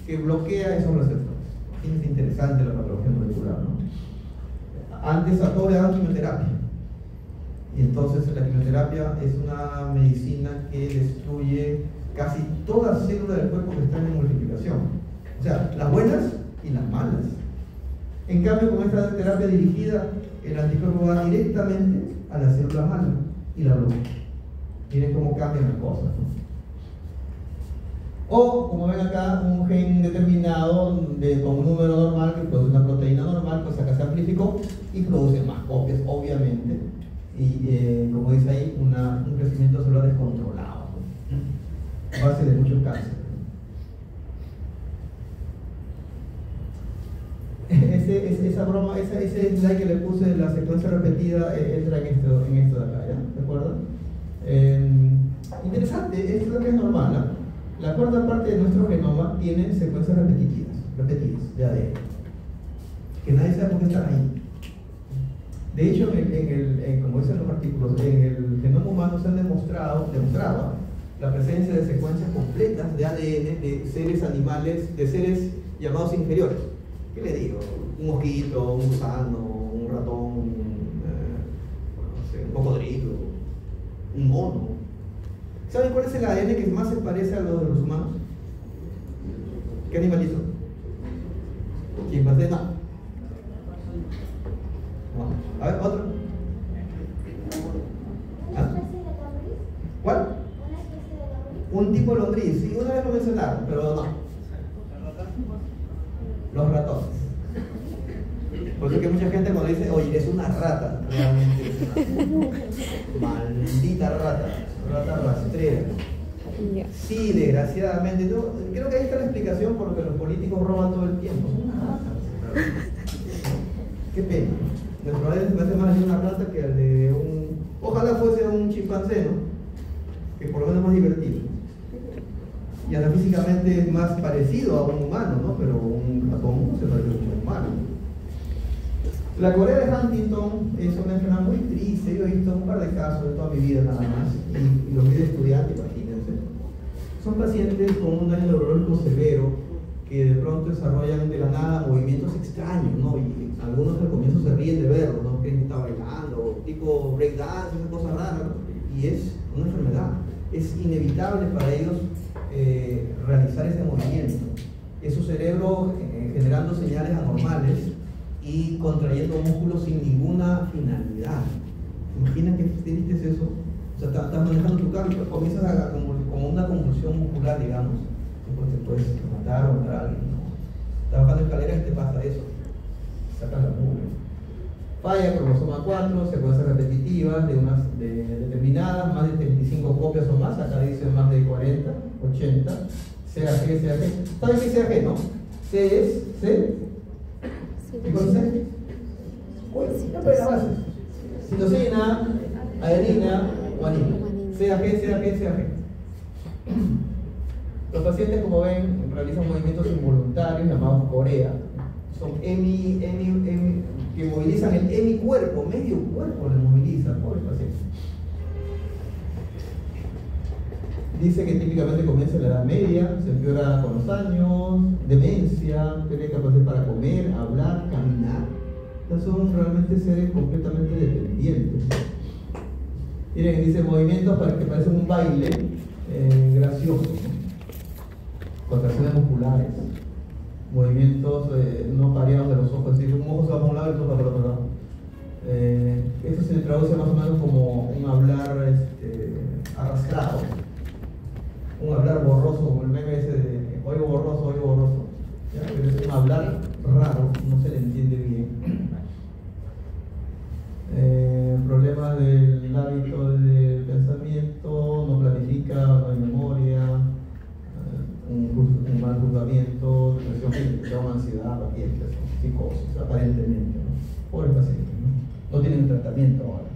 que bloquea esos receptores. Es interesante la patología molecular, ¿no? Antes a todo le daban quimioterapia. Y entonces la quimioterapia es una medicina que destruye casi todas las células del cuerpo que están en multiplicación. O sea, las buenas y las malas. En cambio, con esta terapia dirigida, el anticuerpo va directamente a la célula mala y la bloquea. Miren cómo cambian las cosas, ¿no? O, como ven acá, un gen determinado con un número normal, que produce una proteína normal, pues acá se amplifica científico y producen más copias, obviamente, y como dice ahí, un crecimiento celular descontrolado, ¿no? Base de muchos cánceres. Esa broma, ese slide que le puse de la secuencia repetida entra en esto de acá, ¿ya? ¿De acuerdo? Interesante, esto es lo que es normal, ¿no? La cuarta parte de nuestro genoma tiene secuencias repetidas de ADN, que nadie sabe por qué están ahí. De hecho, como dicen los artículos, en el genoma humano se han demostrado la presencia de secuencias completas de ADN de seres animales, de seres llamados inferiores. ¿Qué le digo? Un mosquito, un gusano, un ratón, no sé, un cocodrilo, un mono. ¿Saben cuál es el ADN que más se parece a lo de los humanos? ¿Qué animalito? ¿Chimpancé? No. A ver, otro. ¿Ah? ¿Cuál? Un tipo de lombriz. Sí, una vez lo mencionaron, pero no. Los ratones. Por eso que mucha gente cuando dice, oye, es una rata, realmente es una maldita rata rastrera. Sí, desgraciadamente. Creo que ahí está la explicación por lo que los políticos roban todo el tiempo. Son unas ratas. Qué pena. Nuestro ADN se parece más a una rata que al de un... Ojalá fuese un chimpancé, ¿no? Que por lo menos es más divertido. Y hasta físicamente es más parecido a un humano, ¿no? Pero un ratón no se parece mucho a un humano. La corea de Huntington es una enfermedad muy triste. Yo he visto un par de casos en toda mi vida nada más, y los vi de estudiante, imagínense. Son pacientes con un daño neurológico severo que de pronto desarrollan de la nada movimientos extraños, ¿no? Y algunos al comienzo se ríen de verlo, ¿no? Creen que está bailando, tipo breakdance, esas cosas raras, ¿no? Y es una enfermedad. Es inevitable para ellos realizar ese movimiento. Es su cerebro generando señales anormales y contrayendo músculos sin ninguna finalidad. ¿Imaginan qué triste es eso? O sea, estás manejando tu carro y comienzas a como una convulsión muscular, digamos, y te puedes matar o matar a alguien, ¿no? Estás bajando escaleras y te pasa eso. Sacas la mugre. Falla cromosoma 4, secuencias repetitivas de determinadas, más de 35 copias o más, acá dice más de 40, 80, CAG. ¿Saben qué es CAG, no? C es C. ¿Qué cosa es? Uy, no puede la base. Citosina, adenina, guanina. CAG. Los pacientes, como ven, realizan movimientos involuntarios llamados corea. Son que movilizan el hemicuerpo, medio cuerpo le moviliza, pobre paciente. Dice que típicamente comienza en la edad media, se empeora con los años, demencia, tiene capacidad para comer, hablar, caminar. Estos son realmente seres completamente dependientes. Miren, dice movimientos que parecen un baile gracioso, contracciones musculares, movimientos no variados de los ojos, es decir, un ojo se va para un lado y el otro para el otro lado. Esto se traduce más o menos como un hablar arrastrado, un hablar borroso, como el meme ese de oigo borroso. ¿Ya? Pero es un hablar raro, no se le entiende bien. Problemas del hábito del pensamiento, no planifica, no hay memoria, un mal juzgamiento, depresión, ansiedad, apatía, psicosis, aparentemente, ¿no? Pobres pacientes, ¿no? No tienen tratamiento ahora,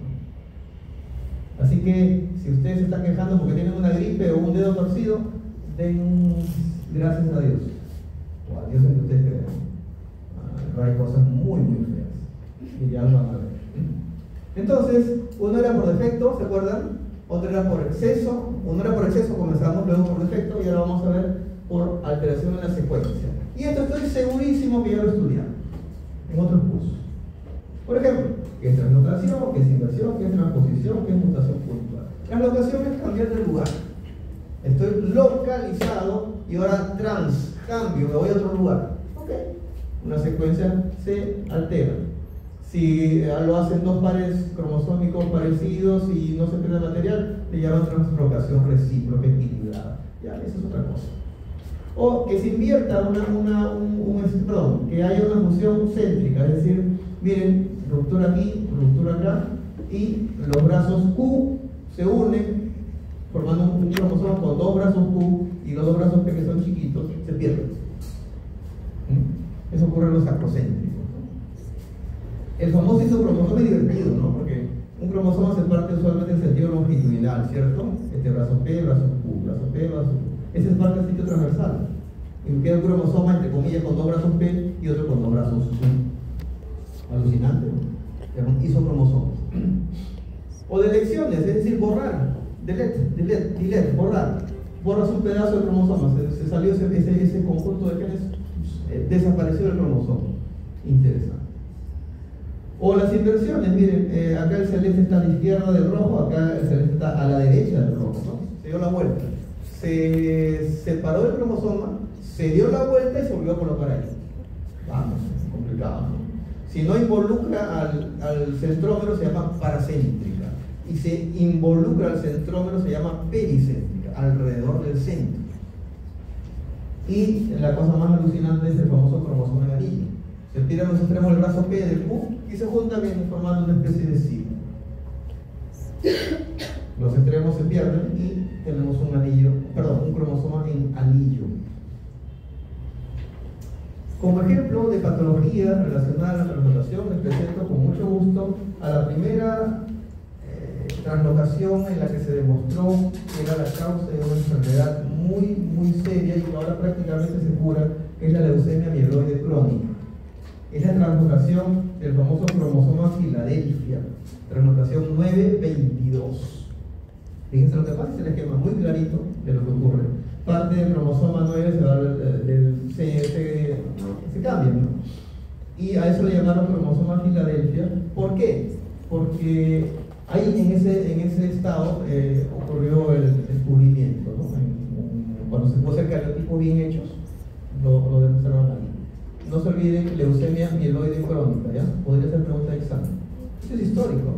¿no? Así que si ustedes se están quejando porque tienen una gripe o un dedo torcido, den gracias a Dios, o a Dios en que ustedes crean. Hay cosas muy feas y ya lo van a ver. Entonces, uno era por defecto, ¿se acuerdan? Otro era por exceso. Uno era por exceso, comenzamos, luego por defecto, y ahora vamos a ver por alteración en la secuencia. Y esto estoy segurísimo que ya lo estudiaron en otros cursos. Por ejemplo, ¿qué es translocación? ¿Qué es inversión? ¿Qué es transposición? ¿Qué es mutación puntual? Translocación es cambiar de lugar. Estoy localizado y ahora cambio, me voy a otro lugar. Ok. Una secuencia se altera. Si lo hacen dos pares cromosómicos parecidos y no se pierde material, le llaman translocación recíproca equilibrada. Ya, eso es otra cosa. O que se invierta que haya una fusión céntrica, es decir, miren, ruptura aquí, ruptura acá, y los brazos Q se unen formando un cromosoma con dos brazos Q, y los dos brazos P, que son chiquitos, se pierden. Eso ocurre en los acrocéntricos. El famoso isocromosoma es divertido, ¿no? Porque un cromosoma se parte usualmente en sentido longitudinal, ¿cierto? Este brazo P, brazo Q, brazo P, brazo Q. Ese es parte del sitio transversal. Y queda un cromosoma, entre comillas, con dos brazos P y otro con dos brazos Q. Alucinante, ¿no? Llaman isocromosomas. O delecciones, es decir, borrar. Delete, borrar. Borras un pedazo del cromosoma, se salió ese conjunto de genes, desapareció el cromosoma. Interesante. O las inversiones, miren, acá el celeste está a la izquierda del rojo, acá el celeste está a la derecha del rojo, ¿no? Se dio la vuelta. Se separó el cromosoma, se dio la vuelta y se volvió a colocar ahí. Vamos, es complicado, ¿no? Si no involucra al centrómero se llama paracéntrica. Y se involucra al centrómero se llama pericéntrica, alrededor del centro. Y la cosa más alucinante es el famoso cromosoma de anillo. Se tiran los extremos del brazo P del Q y se juntan formando una especie de signo. Los extremos se pierden y tenemos un cromosoma en anillo. Como ejemplo de patología relacionada a la translocación, les presento con mucho gusto a la primera translocación en la que se demostró que era la causa de una enfermedad muy seria y que ahora prácticamente se cura, que es la leucemia mieloide crónica. Es la translocación del famoso cromosoma Filadelfia, translocación 922. Fíjense lo que pasa, es el esquema muy clarito de lo que ocurre. Parte del cromosoma 9 se cambia, ¿no? Y a eso le llamaron cromosoma Filadelfia. ¿Por qué? Porque ahí en ese estado ocurrió el descubrimiento, ¿no? Cuando se puso el cariotipo bien hechos, lo demostraron ahí. No se olviden, leucemia mieloide crónica, ¿ya? Podría ser pregunta de examen. Esto es histórico,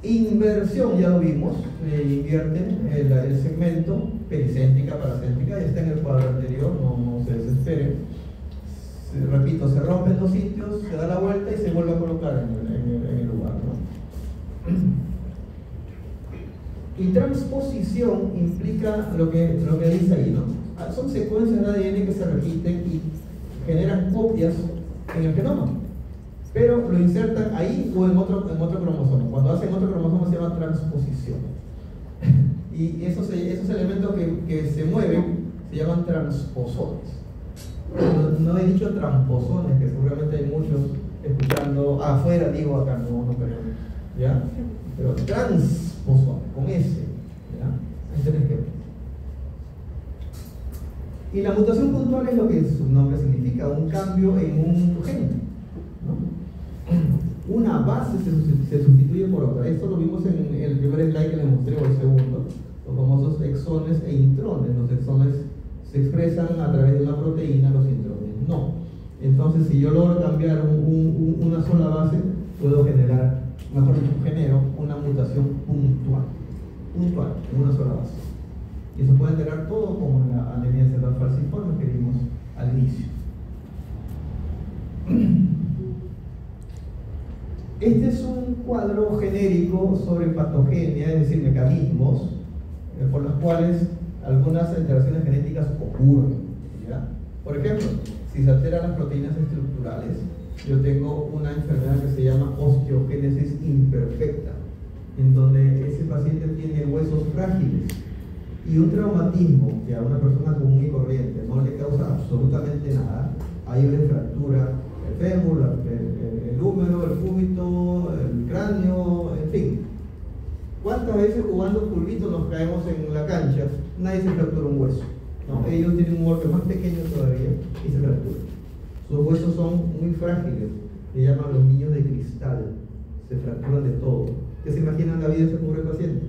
Inversión, ya lo vimos, invierten el segmento, pericéntrica, paracéntrica, ya está en el cuadro anterior, no se desesperen. Repito, se rompen los sitios, se da la vuelta y se vuelve a colocar en el lugar, ¿no? Y transposición implica lo que dice ahí, ¿no? Son secuencias de ADN que se repiten y generan copias en el genoma, pero lo insertan ahí o en otro cromosoma. Cuando hacen otro cromosoma se llama transposición. Y esos elementos que se mueven se llaman transposones. No he dicho tramposones, que seguramente hay muchos escuchando afuera, digo acá, no creo, ¿ya? Pero transposones, con S, ¿ya? Ese es el ejemplo. Y la mutación puntual es lo que su nombre significa, un cambio en un gen, ¿no? Una base se sustituye por otra. Esto lo vimos en el primer slide que les mostré, o el segundo, los famosos exones e intrones. Los exones se expresan a través de una proteína, los intrones no. Entonces, si yo logro cambiar una sola base, puedo generar, genero una mutación puntual en una sola base. Y eso puede alterar todo, como la anemia cerebral falciforme que vimos al inicio. Este es un cuadro genérico sobre patogenia, es decir, mecanismos por los cuales algunas alteraciones genéticas ocurren, ¿ya? Por ejemplo, si se alteran las proteínas estructurales, yo tengo una enfermedad que se llama osteogénesis imperfecta, en donde ese paciente tiene huesos frágiles y un traumatismo que a una persona común y corriente no le causa absolutamente nada. Hay una fractura, el fémur, el húmero, el cúbito, el cráneo, en fin. ¿Cuántas veces jugando pulvito nos caemos en la cancha? Nadie se fractura un hueso, ¿no? Ellos tienen un golpe más pequeño todavía y se fracturan. Sus huesos son muy frágiles, le llaman los niños de cristal, se fracturan de todo. ¿Qué se imaginan la vida de ese pobre paciente?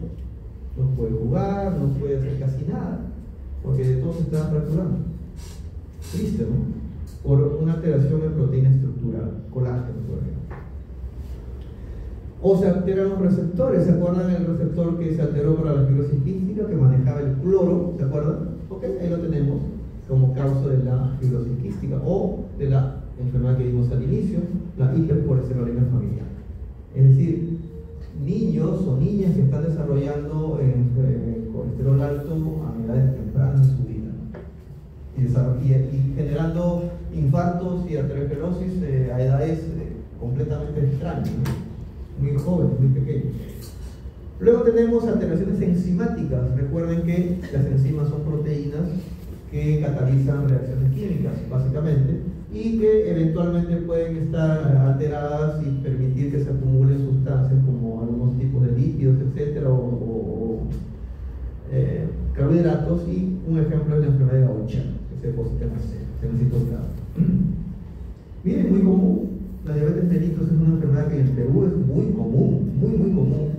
No puede jugar, no puede hacer casi nada, porque de todo se está fracturando. Triste, ¿no? Por una alteración en proteína estructural, colágeno, por ejemplo. O se alteran los receptores. ¿Se acuerdan del receptor que se alteró para la fibrosis quística, que manejaba el cloro? ¿Se acuerdan? Ok, ahí lo tenemos como causa de la fibrosis quística o de la enfermedad que vimos al inicio, la hipercolesterolemia familiar. Es decir, niños o niñas que están desarrollando colesterol alto a edades tempranas de su vida y generando infartos y arteriosclerosis a edades completamente extrañas, ¿no? Muy jóvenes, muy pequeños. Luego tenemos alteraciones enzimáticas. Recuerden que las enzimas son proteínas que catalizan reacciones químicas, básicamente, y que eventualmente pueden estar alteradas y permitir que se acumulen sustancias como algunos tipos de lípidos, etcétera, o carbohidratos. Y un ejemplo es la enfermedad de Gaucher, que se deposita en la citocromo. Miren, muy común. La diabetes mellitus es una enfermedad que en el Perú es muy común, muy común,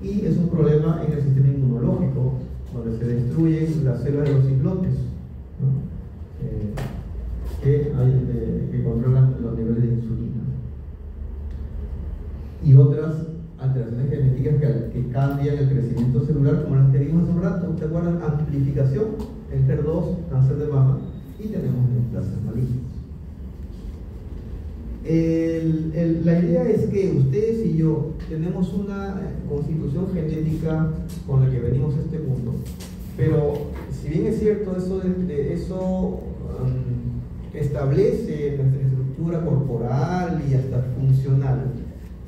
y es un problema en el sistema inmunológico, donde se destruyen las células de los islotes, ¿no? Que controlan los niveles de insulina. Y otras alteraciones genéticas que cambian el crecimiento celular, como las que vimos hace un rato. ¿Se acuerdan? Amplificación, el HER2, cáncer de mama, y tenemos neoplasias malignas. La idea es que ustedes y yo tenemos una constitución genética con la que venimos a este mundo, pero si bien es cierto, eso establece nuestra estructura corporal y hasta funcional.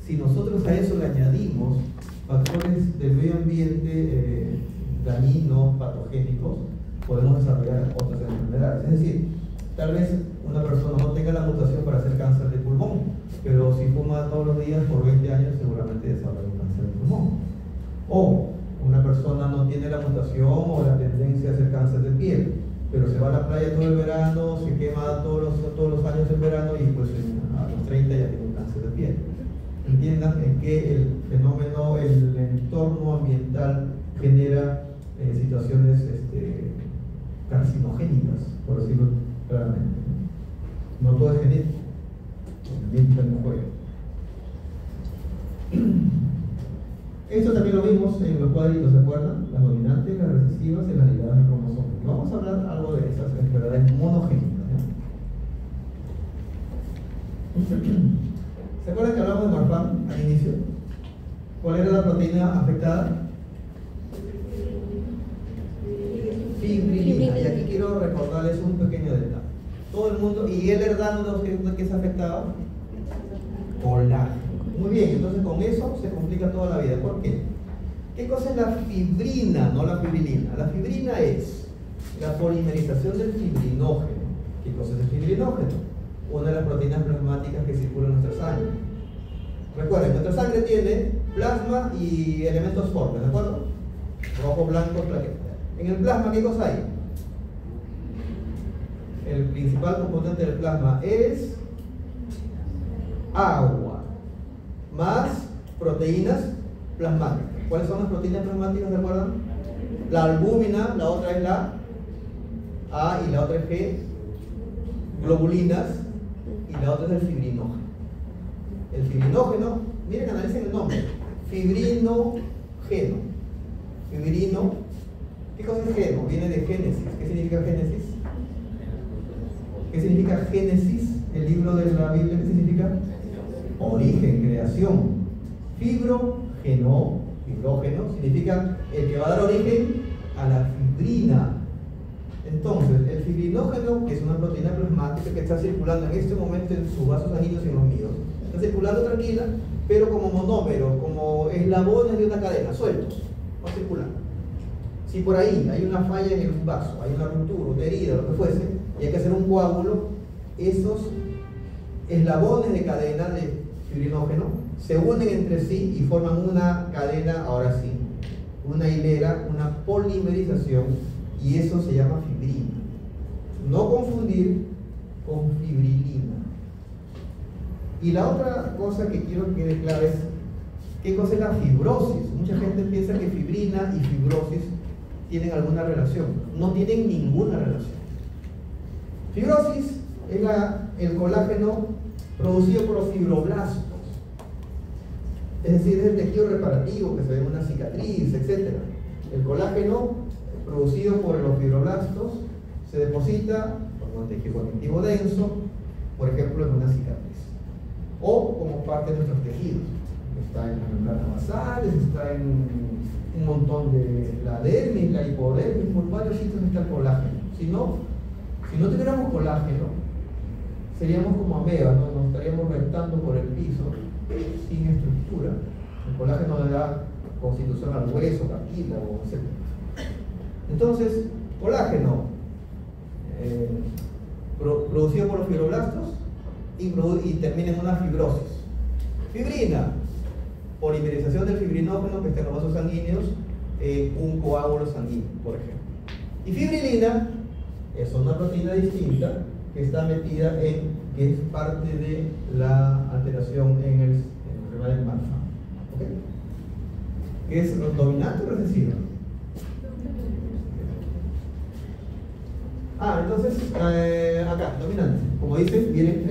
Si nosotros a eso le añadimos factores del medio ambiente dañinos, patogénicos, podemos desarrollar otras enfermedades. Es decir, tal vez una persona no tenga la mutación para hacer cáncer de pulmón, pero si fuma todos los días por 20 años seguramente desarrolla un cáncer de pulmón. O una persona no tiene la mutación o la tendencia a hacer cáncer de piel, pero se va a la playa todo el verano, se quema todos los años en verano y pues a los 30 ya tiene un cáncer de piel. Entiendan en que el fenómeno, el entorno ambiental genera situaciones carcinogénicas, por decirlo claramente. No todo es genético, también está en juego. Esto también lo vimos en los cuadritos, ¿se acuerdan? Las dominantes, las recesivas y las ligadas al cromosoma. Vamos a hablar algo de esas enfermedades monogénicas, ¿no? ¿Se acuerdan que hablamos de Marfan al inicio? ¿Cuál era la proteína afectada? Fibrilina. Y aquí quiero recordarles un pequeño detalle. Todo el mundo, ¿y el herdano de qué se afectaba? Colágeno. Muy bien, entonces con eso se complica toda la vida. ¿Por qué? ¿Qué cosa es la fibrina, no la fibrilina? La fibrina es la polimerización del fibrinógeno. ¿Qué cosa es el fibrinógeno? Una de las proteínas plasmáticas que circulan en nuestra sangre. Recuerden, nuestra sangre tiene plasma y elementos formes, ¿de acuerdo? Rojo, blanco, plaqueta. En el plasma, ¿qué cosa hay? El principal componente del plasma es agua, más proteínas plasmáticas. ¿Cuáles son las proteínas plasmáticas, ¿de acuerdo? La albúmina, la otra es la A y la otra es G, globulinas, y la otra es el fibrinógeno. El fibrinógeno, miren, analicen el nombre: fibrinógeno. Fibrino, ¿qué cosa es geno? Viene de Génesis. ¿Qué significa Génesis? ¿Qué significa Génesis? El libro de la Biblia, ¿qué significa? Origen, creación. Fibrógeno significa el que va a dar origen a la fibrina. Entonces, el fibrinógeno, que es una proteína plasmática que está circulando en este momento en sus vasos sanguíneos y en los míos, está circulando tranquila, pero como monómero, como eslabones de una cadena, sueltos, va circulando. Si por ahí hay una falla en el vaso, hay una ruptura, una herida, lo que fuese, y hay que hacer un coágulo, esos eslabones de cadena de fibrinógeno se unen entre sí y forman una cadena, ahora sí, una hilera, una polimerización, y eso se llama fibrina. No confundir con fibrilina. Y la otra cosa que quiero que quede clara es qué cosa es la fibrosis. Mucha gente piensa que fibrina y fibrosis tienen alguna relación. No tienen ninguna relación. Fibrosis es el colágeno producido por los fibroblastos. Es decir, es el tejido reparativo que se ve en una cicatriz, etc. El colágeno, producido por los fibroblastos, se deposita como un tejido conectivo denso, por ejemplo, en una cicatriz, o como parte de nuestros tejidos. Está en las membranas basales, está en un montón de la dermis, la hipodermis, por varios sitios está el colágeno. Si no tuviéramos colágeno, seríamos como amebas, ¿no? Nos estaríamos reventando por el piso sin estructura. El colágeno le da constitución al hueso, cartílago, etc. Entonces, colágeno producido por los fibroblastos y termina en una fibrosis. Fibrina, polimerización del fibrinógeno que está en los vasos sanguíneos, un coágulo sanguíneo, por ejemplo. Y fibrilina es una proteína distinta que está metida que es parte de la alteración en el enfermedad del Marfan. ¿Okay? ¿Qué es dominante o recesiva? Entonces, acá, dominante. Como dicen, viene,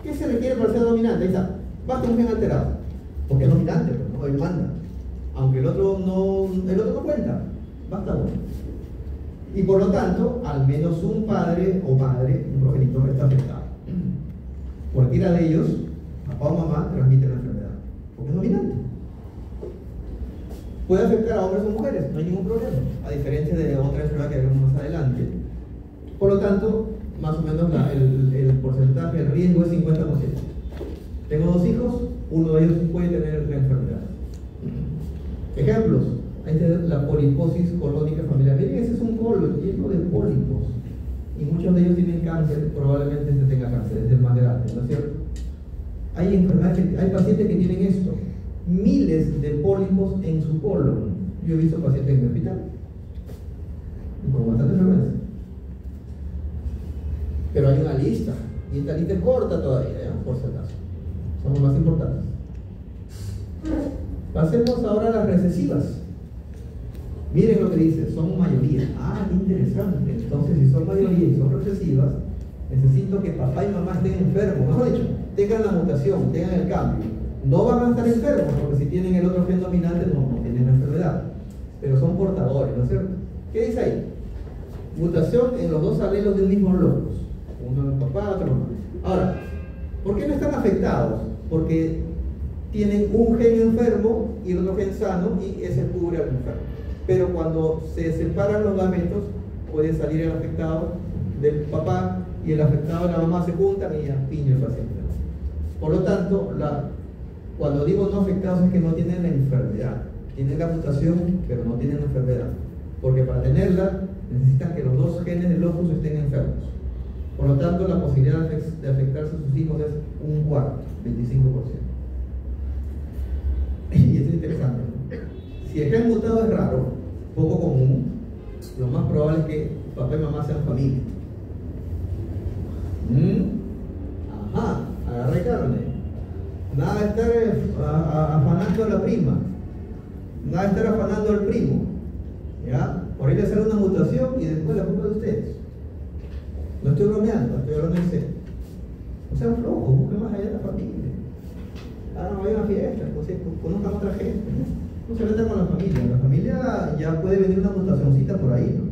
¿qué se requiere para ser dominante? Ahí está. Basta un gen alterado. Porque es dominante, pero no, él manda. Aunque el otro no cuenta. Basta uno. Y por lo tanto, al menos un padre o madre, un progenitor, está afectado. Cualquiera de ellos, papá o mamá, transmite la enfermedad. Porque es dominante. Puede afectar a hombres o mujeres, no hay ningún problema. A diferencia de otra enfermedad que veremos más adelante. Por lo tanto, más o menos el porcentaje, el riesgo es 50%. Tengo 2 hijos, uno de ellos puede tener la enfermedad. Ejemplos. Ahí está la poliposis colónica familiar. Miren, ese es un colon lleno de pólipos. Y muchos de ellos tienen cáncer, probablemente este tenga cáncer, este es el más grande, ¿no es cierto? Hay enfermedades, hay pacientes que tienen esto. Miles de pólipos en su colon. Yo he visto pacientes en el hospital. Y con bastante frecuencia. Pero hay una lista. Y esta lista es corta todavía, por si acaso. Son los más importantes. Pasemos ahora a las recesivas. Miren lo que dice, son mayoría. Qué interesante. Entonces, si son mayoría y son recesivas, necesito que papá y mamá estén enfermos. Mejor dicho, tengan la mutación, tengan el cambio. No van a estar enfermos, porque si tienen el otro gen dominante, no tienen la enfermedad. Pero son portadores, ¿no es cierto? ¿Qué dice ahí? Mutación en los 2 alelos de un mismo locus. Uno del papá, otro mamá. Ahora, ¿por qué no están afectados? Porque tienen un gen enfermo y el otro gen sano, y ese cubre al enfermo. Pero cuando se separan los gametos, puede salir el afectado del papá y el afectado de la mamá, se juntan y ya piña el paciente. Por lo tanto, cuando digo no afectados es que no tienen la enfermedad, tienen la mutación pero no tienen la enfermedad, porque para tenerla necesitan que los 2 genes del locus estén enfermos. Por lo tanto, la posibilidad de afectarse a sus hijos es un cuarto, 25%. Y esto es interesante, ¿no? Si el gen mutado es raro, poco común, lo más probable es que papá y mamá sean familia. Agarré carne. Nada de estar afanando a la prima. Nada de estar afanando al primo. ¿Ya? Por ir a hacer una mutación y después la culpa de ustedes. No estoy bromeando, estoy hablando en serio. No sean flojos, busquen más allá de la familia. No vayan a fiestas, conozcan a otra gente. No se metan con la familia. La familia ya puede venir una mutacióncita por ahí, ¿no?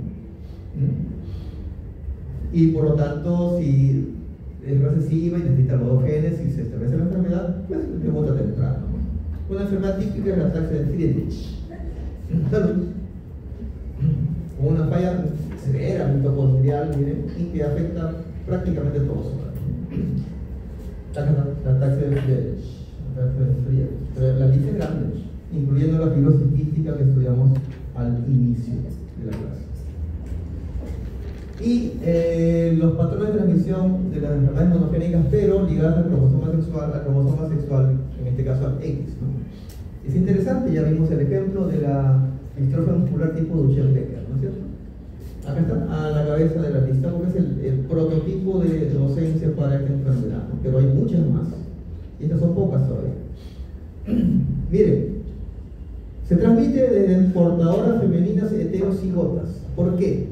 Y por lo tanto, si es recesiva y necesita los 2 genes y se establece la enfermedad, pues debuta temprano, ¿no? Una enfermedad típica es la ataxia de Friedrich. Salud. Una falla severa mitocondrial, miren, y que afecta prácticamente a todos. La ataxia de Friedrich. Pero la lista es grande, incluyendo la fibrosis quística que estudiamos al inicio de la clase. Y los patrones de transmisión de las enfermedades monogénicas, pero ligadas al cromosoma sexual, en este caso al X, ¿no? Es interesante, ya vimos el ejemplo de la distrofia muscular tipo Duchenne-Becker, ¿no es cierto? Acá está a la cabeza de la lista, porque es el prototipo de docencia para esta enfermedad, ¿no? Pero hay muchas más. Y estas son pocas todavía. Miren, se transmite desde portadoras femeninas heterocigotas. ¿Por qué?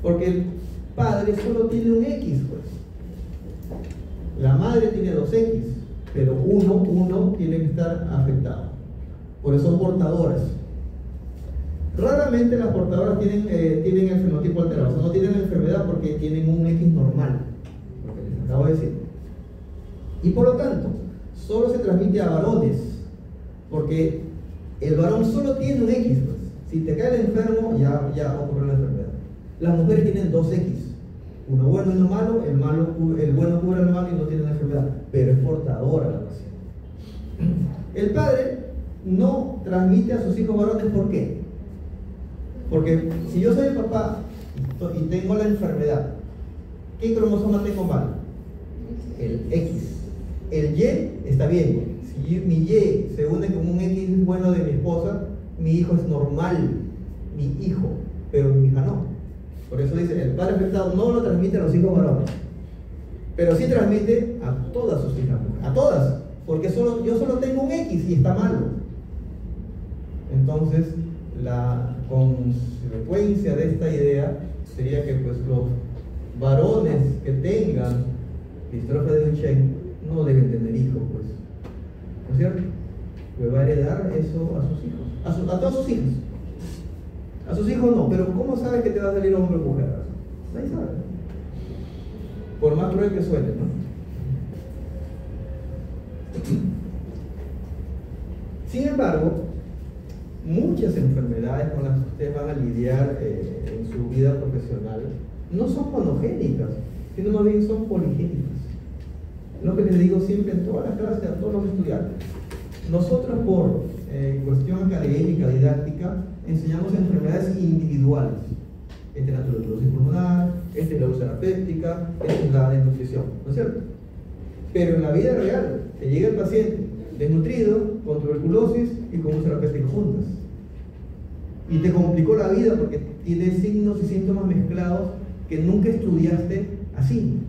Porque el padre solo tiene un X, pues. La madre tiene 2X, pero uno tiene que estar afectado. Por eso son portadoras. Raramente las portadoras tienen el fenotipo alterado, o sea, no tienen la enfermedad porque tienen un X normal, lo que les acabo de decir. Y por lo tanto, solo se transmite a varones, porque el varón solo tiene un X, pues. Si te cae el enfermo, ya ocurre la enfermedad. Las mujeres tienen dos X, uno bueno y uno malo, el bueno cubre al malo y no tiene la enfermedad, pero es portadora la paciente. El padre no transmite a sus hijos varones, ¿por qué? Porque si yo soy el papá y tengo la enfermedad, ¿qué cromosoma tengo mal? El X. El Y está bien. Si mi Y se une con un X bueno de mi esposa, mi hijo es normal, mi hijo, pero mi hija no. Por eso dice, el padre afectado no lo transmite a los hijos varones, pero sí transmite a todas sus hijas, a todas, porque yo solo tengo un X y está malo. Entonces, la consecuencia de esta idea sería que pues los varones que tengan distrofia de Duchenne no deben tener hijos, pues, ¿no es cierto? Pues va a heredar eso a sus hijos, a todos sus hijos. A sus hijos no, pero ¿cómo sabes que te va a salir hombre o mujer? Nadie sabe. Por más cruel que suene, ¿no? Sin embargo, muchas enfermedades con las que ustedes van a lidiar en su vida profesional no son monogénicas, sino más bien son poligénicas. Lo que les digo siempre en todas las clases a todos los estudiantes. Nosotros por cuestión académica, didáctica, enseñamos enfermedades individuales. Esta es la tuberculosis pulmonar, esta es la úlcera péptica, esta es la desnutrición, ¿no es cierto? Pero en la vida real, te llega el paciente desnutrido, con tuberculosis y con úlcera péptica juntas. Y te complicó la vida porque tiene signos y síntomas mezclados que nunca estudiaste así.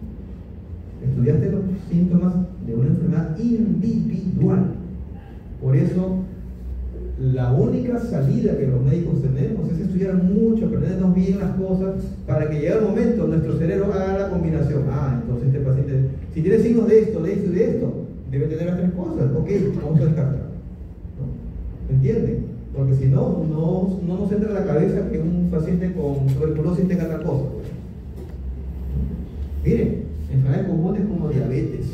Estudiaste los síntomas de una enfermedad individual. Por eso, la única salida que los médicos tenemos es estudiar mucho, aprendernos bien las cosas, para que llegue el momento nuestro cerebro haga la combinación. Entonces este paciente, si tiene signos de esto, de esto y de esto, debe tener las tres cosas. Ok, vamos a descartar. ¿No? ¿Entienden? Porque si no nos entra en la cabeza que un paciente con tuberculosis tenga tal cosa. Miren, enfermedades comunes como diabetes,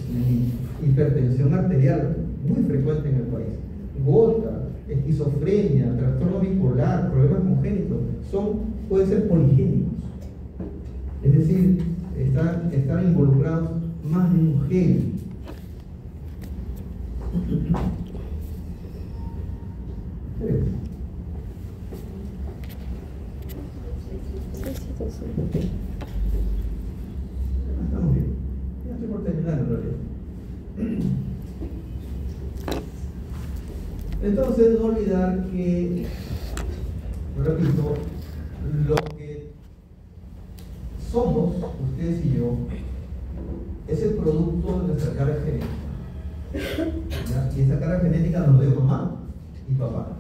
hipertensión arterial, muy frecuente en el país, gota, esquizofrenia, trastorno bipolar, problemas congénitos, pueden ser poligénicos. Es decir, están involucrados más de un gen. Estamos bien. Ya estoy por terminar en realidad. Entonces, no olvidar que, repito, lo que somos, ustedes y yo, es el producto de nuestra carga genética. ¿Ya? Y esa carga genética nos dio mamá y papá.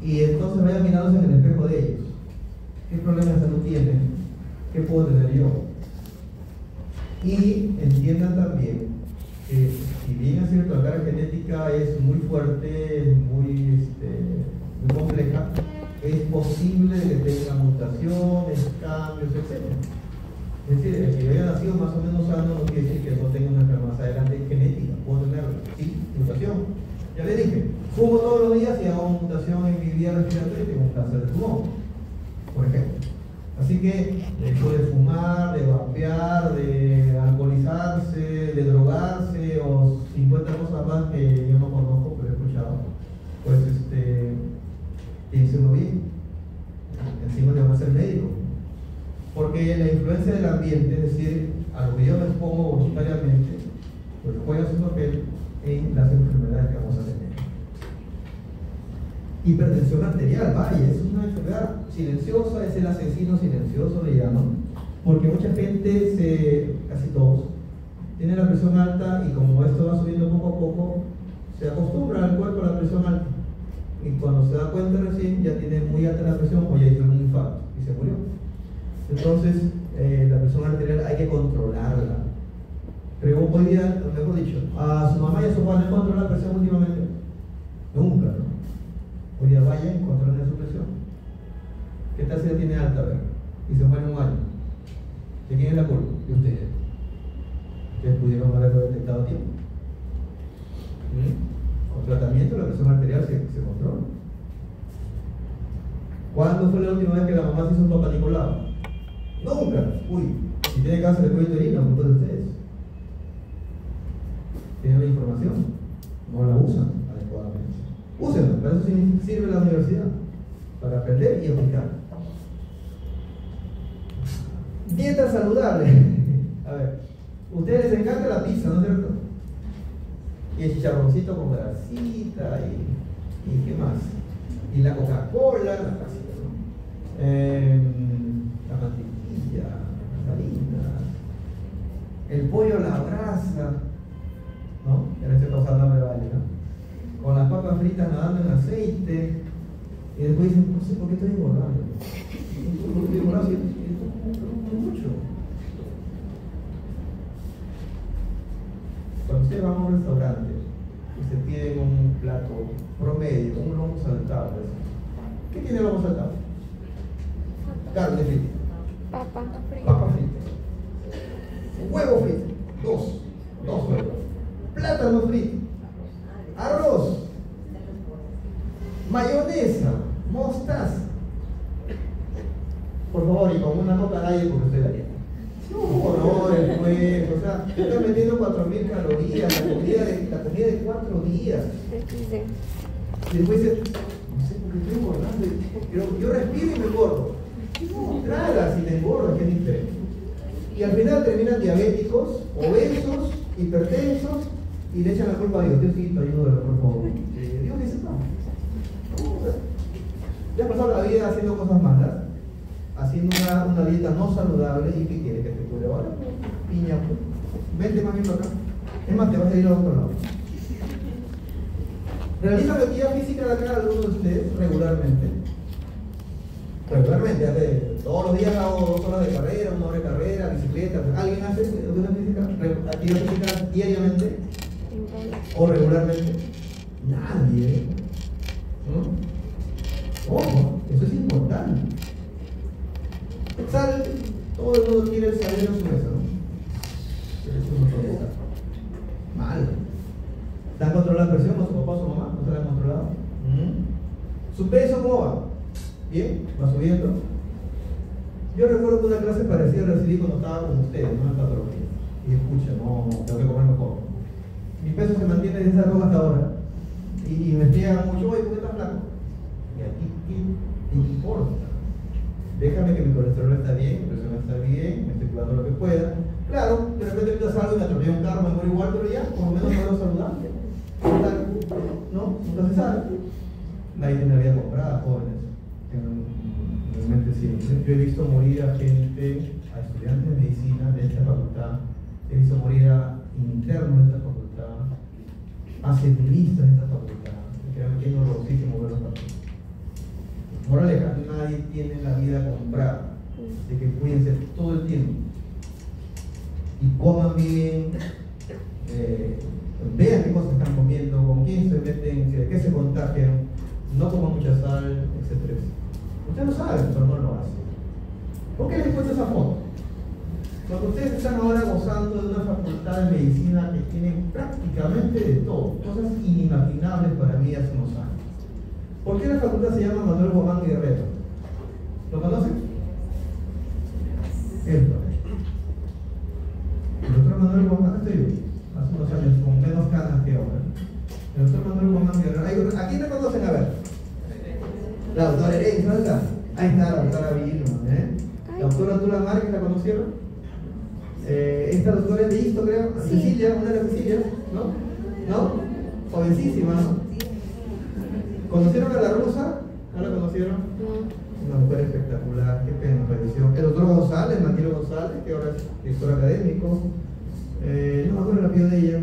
Y entonces vayan mirándose en el espejo de ellos. ¿Qué problemas de salud tienen? ¿Qué puedo tener yo? Y entiendan también que, si bien es cierto, la carga genética es muy fuerte, muy compleja, es posible que tenga mutaciones, cambios, etc. Es decir, el que yo haya nacido más o menos sano no quiere decir que no tenga una enfermedad más adelante genética. Puedo tenerla, sí, mutación. Ya le dije, fumo todos los días y hago mutación en mi vía respiratoria y tengo un cáncer de pulmón, por ejemplo. Así que después de fumar, de vapear, de alcoholizarse, de drogarse o 50 cosas más que yo no conozco, pero he escuchado, pues piénselo bien. Encima te van a ser médico. Porque la influencia del ambiente, es decir, a lo que yo me expongo voluntariamente, pues juega su papel en las enfermedades que vamos a tener. Hipertensión arterial, vaya, es una enfermedad silenciosa, es el asesino silencioso, le llaman, porque mucha gente, casi todos, tiene la presión alta y como esto va subiendo poco a poco, se acostumbra al cuerpo a la presión alta. Y cuando se da cuenta recién, ya tiene muy alta la presión o ya hizo un infarto y se murió. Entonces, la presión arterial hay que controlarla. Pero hoy día, mejor dicho, a su mamá y a su papá le controla la presión últimamente. Nunca, ¿no? Hoy día vayan y controlen su presión. ¿Qué tal si la tiene alta, a ver? Y se muere un año. ¿De quién es la culpa? De ustedes. Ustedes pudieron haberlo detectado a tiempo. Con tratamiento la presión arterial se controla. ¿Cuándo fue la última vez que la mamá se hizo un Papá Nicolau? Nunca. Uy, si tiene cáncer de cuello uterino, culpa de ustedes. Tienen la información, no la usan adecuadamente. Úsenla, para eso sirve la universidad, para aprender y aplicar. Dieta saludable. A ver, a ustedes les encanta la pizza, ¿no es cierto? Y el chicharroncito con grasita y ¿qué más? Y la Coca-Cola, la clásica, ¿no? La mantequilla, las harinas, el pollo a la brasa, ¿no? Ya le estoy pasando hambre, vale, ¿no? Con las papas fritas nadando en aceite, y después dicen, no sé por qué estoy engordando. ¿Por qué estoy engordando? Esto mucho. Cuando ustedes van a un restaurante y se piden un plato promedio, un lomo saltado, ¿qué tiene el lomo saltado? Carne frita. Papa frita. Papa frita. Huevo frito. Dos huevos. Plátano frito. Arroz. Mayonesa. Mostaza. Por favor, y con una coca nadie porque estoy de dieta. No, por favor, el juego, o sea, estoy metiendo 4.000 calorías, la comida de 4 días. Y después dice, no sé por qué estoy engordando, pero yo respiro y me engordo. No, tragas y te engordas, que es diferente. Y al final terminan diabéticos, obesos, hipertensos, y le echan la culpa a Dios. Diosito, ayúdalo, por favor. Dios dice, no. O sea, ya ha pasado la vida haciendo cosas malas, haciendo una dieta no saludable, y ¿qué quiere que te cure ahora? Piña, pues. Vente más bien para acá. Es más, te vas a ir al otro lado. Realiza actividad física de acá algunos de ustedes regularmente. Regularmente, todos los días hago 2 horas de carrera, 1 hora de carrera, bicicleta. ¿Alguien hace actividad física diariamente? ¿O regularmente? Nadie. ¿No? Ojo, eso es importante. Sal, todo el mundo quiere salir en su mesa, ¿no? Pero eso no puede estar. Mal. ¿Están controlando la presión? ¿O su papá o su mamá? ¿No se la han controlado? ¿Su peso cómo va? ¿Bien? ¿Va subiendo? Yo recuerdo que una clase parecida recibí cuando estaba con ustedes, ¿no? En patología. Y escucha, no, tengo que comer mejor. Mi peso se mantiene desde esa época hasta ahora. Y me explican mucho, oye, ¿por qué estás flaco? ¿Y a ti qué te importa? Déjame que mi colesterol está bien, mi presión está bien, me estoy cuidando lo que pueda. Claro, de repente ahorita salgo y me atropello un carro, me muero igual, pero ya, por lo menos me veo saludable. ¿No? Nunca se sabe. Nadie tiene la vida comprada, jóvenes. En mente siempre. Yo he visto morir a gente, a estudiantes de medicina de esta facultad, he visto morir a internos de esta facultad, a seminaristas de esta facultad. Créanme que es dolorosísimo verlos pasar. Moraleja, nadie tiene la vida comprada, de que cuídense todo el tiempo y coman bien, vean qué cosas están comiendo, con quién se meten, de qué se contagian, no coman mucha sal, etc. Ustedes lo saben, pero no lo hacen. ¿Por qué les cuento esa foto? Porque ustedes están ahora gozando de una facultad de medicina que tiene prácticamente de todo, cosas inimaginables para mí hace unos años. ¿Por qué la facultad se llama Manuel Guamán Guerrero? ¿Lo conocen? El doctor Manuel Guamán, estoy yo, hace unos años, con menos canas que ahora. El doctor Manuel Guamán Guerrero. ¿A quién le conocen? A ver. La doctora Herencia, ¿dónde está? Ahí está la doctora Vilma, La doctora Tula Márquez, ¿la conocieron? Esta doctora es de Isto, creo. Sí. Cecilia, una de las Cecilia, ¿no? ¿No? Jovencísima, ¿no? ¿Conocieron a la rusa? ¿No la conocieron? No. Una mujer espectacular, qué pena, falleció. El doctor González, Maquilo González, que ahora es director académico. No me acuerdo el apellido de ella.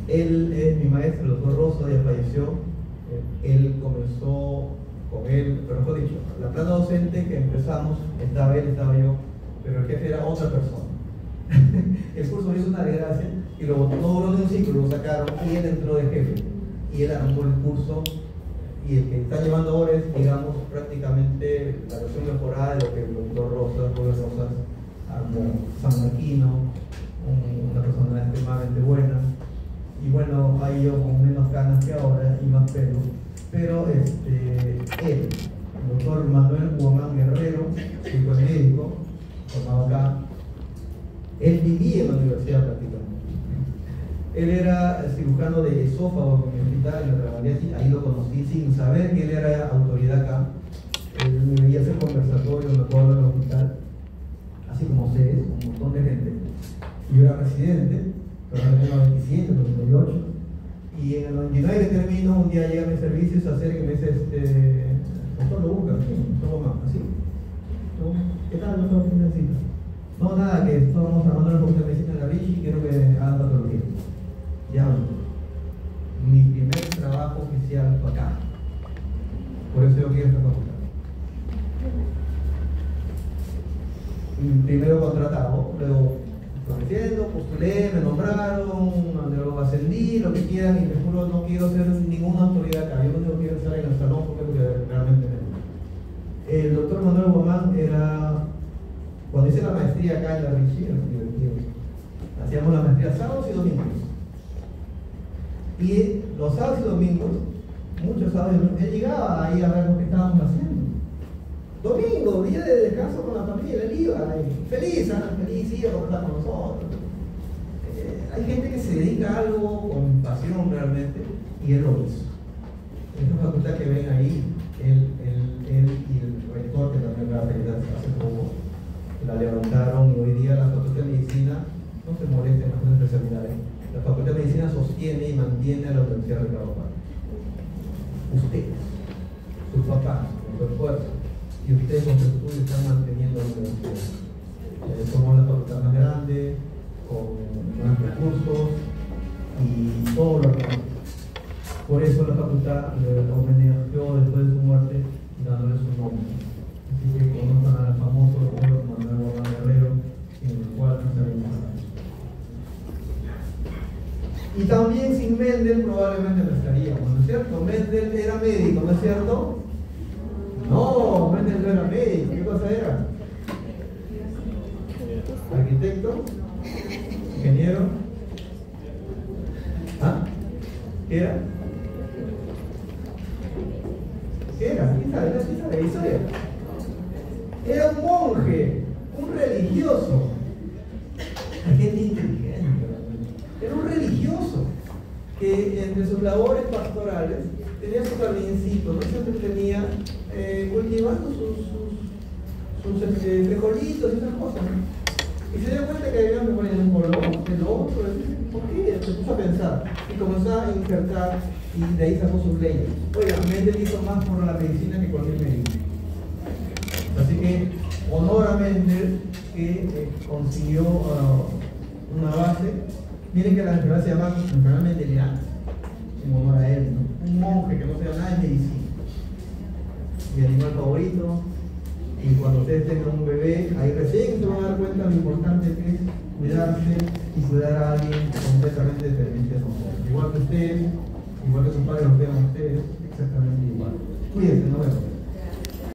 Él es mi maestro, el doctor Rosa, ya falleció. Él comenzó con él, pero mejor dicho, la plana docente que empezamos, estaba él, estaba yo, pero el jefe era otra persona. El curso le hizo una desgracia y lo botó, no duró ni un ciclo, lo sacaron y él entró de jefe. Y él armó el curso y el que está llevando ahora es, digamos, prácticamente la versión mejorada de lo que el doctor Rubén Rosas armó. San Marquino, una persona extremadamente buena. Y bueno, ahí yo con menos ganas que ahora y más pelo. Pero él, el doctor Manuel Guamán Guerrero, que fue médico, formado acá, él vivía en la universidad prácticamente. Él era cirujano de esófago en el hospital, en la Trabalía, ahí lo conocí sin saber que él era autoridad acá. Él me veía hacer conversatorios, me acuerdo en el hospital, así como ustedes, un montón de gente. Yo era residente, pero en el 97, 98, y en el 99 termino, un día llega a mis servicios, se acerca y me dice, doctor, lo busca, ¿cómo más? Así. ¿Qué tal, doctor? ¿Qué necesita? No, nada, que estamos trabajando en la Facultad de Medicina en la Vichy y quiero que hagan patología. Ya, mi primer trabajo oficial fue acá. Por eso yo quiero esta facultad. Primero contratado, luego ofreciendo, postulé, me nombraron, luego ascendí, lo que quieran, y me juro, no quiero ser ninguna autoridad acá. Yo lo único que quiero estar en el salón porque realmente me... El doctor Manuel Guamán era... Cuando hice la maestría acá en la Vichy, hacíamos la maestría sábados y domingos. Y los sábados y domingos, muchos sábados y domingos, él llegaba ahí a ver lo que estábamos haciendo. Domingo, día de descanso con la familia, él iba ahí, feliz, iba a conversar con nosotros. Hay gente que se dedica a algo con pasión realmente, y él lo hizo. Esta facultad que ven ahí, él y el rector, que también va a aprender hace poco, la levantaron, y hoy día la Facultad de Medicina, no se molesten más con especialidades, la Facultad de Medicina sostiene y mantiene a la Universidad de Ricardo Parra. Ustedes, sus papás, con su esfuerzo, y ustedes con su estudio están manteniendo la universidad. Somos la facultad más grande, con más recursos y todo lo que. Por eso la facultad le homenajeó después de su muerte dándole su nombre. Así que conozcan al famoso doctor Manuel Guamán Guerrero, en el cual nos salimos a hablar. Y también sin Mendel probablemente no estaríamos, ¿no es cierto? Mendel era médico, ¿no es cierto? No, Mendel no era médico, ¿qué cosa era? ¿Arquitecto? ¿Ingeniero? ¿Ah? ¿Qué era? ¿Qué era? ¿Quién sabe? ¿Quién sabe? ¿Historia? Era un monje, un religioso. Hay gente inteligente. Era un religioso que entre sus labores pastorales tenía su jardincito, no se entretenía cultivando sus frijolitos y esas cosas, ¿no? Y se dio cuenta que había que poner un color, el otro, ¿por qué? Se puso a pensar y comenzó a injertar, y de ahí sacó sus leyes. Oiga, Mendel hizo más por la medicina que cualquier médico. Así que honor a Mendel, que consiguió una base. Miren que la enfermedad se llama enfermedad mendeliana, en honor a él, ¿no? Un monje que no sabe nada de medicina. Mi animal favorito. Y cuando ustedes tengan un bebé, ahí recién se van a dar cuenta de lo importante que es cuidarse y cuidar a alguien completamente diferente a nosotros. Igual que ustedes, igual que sus padres los vean a ustedes, exactamente igual. Cuídense, nos vemos.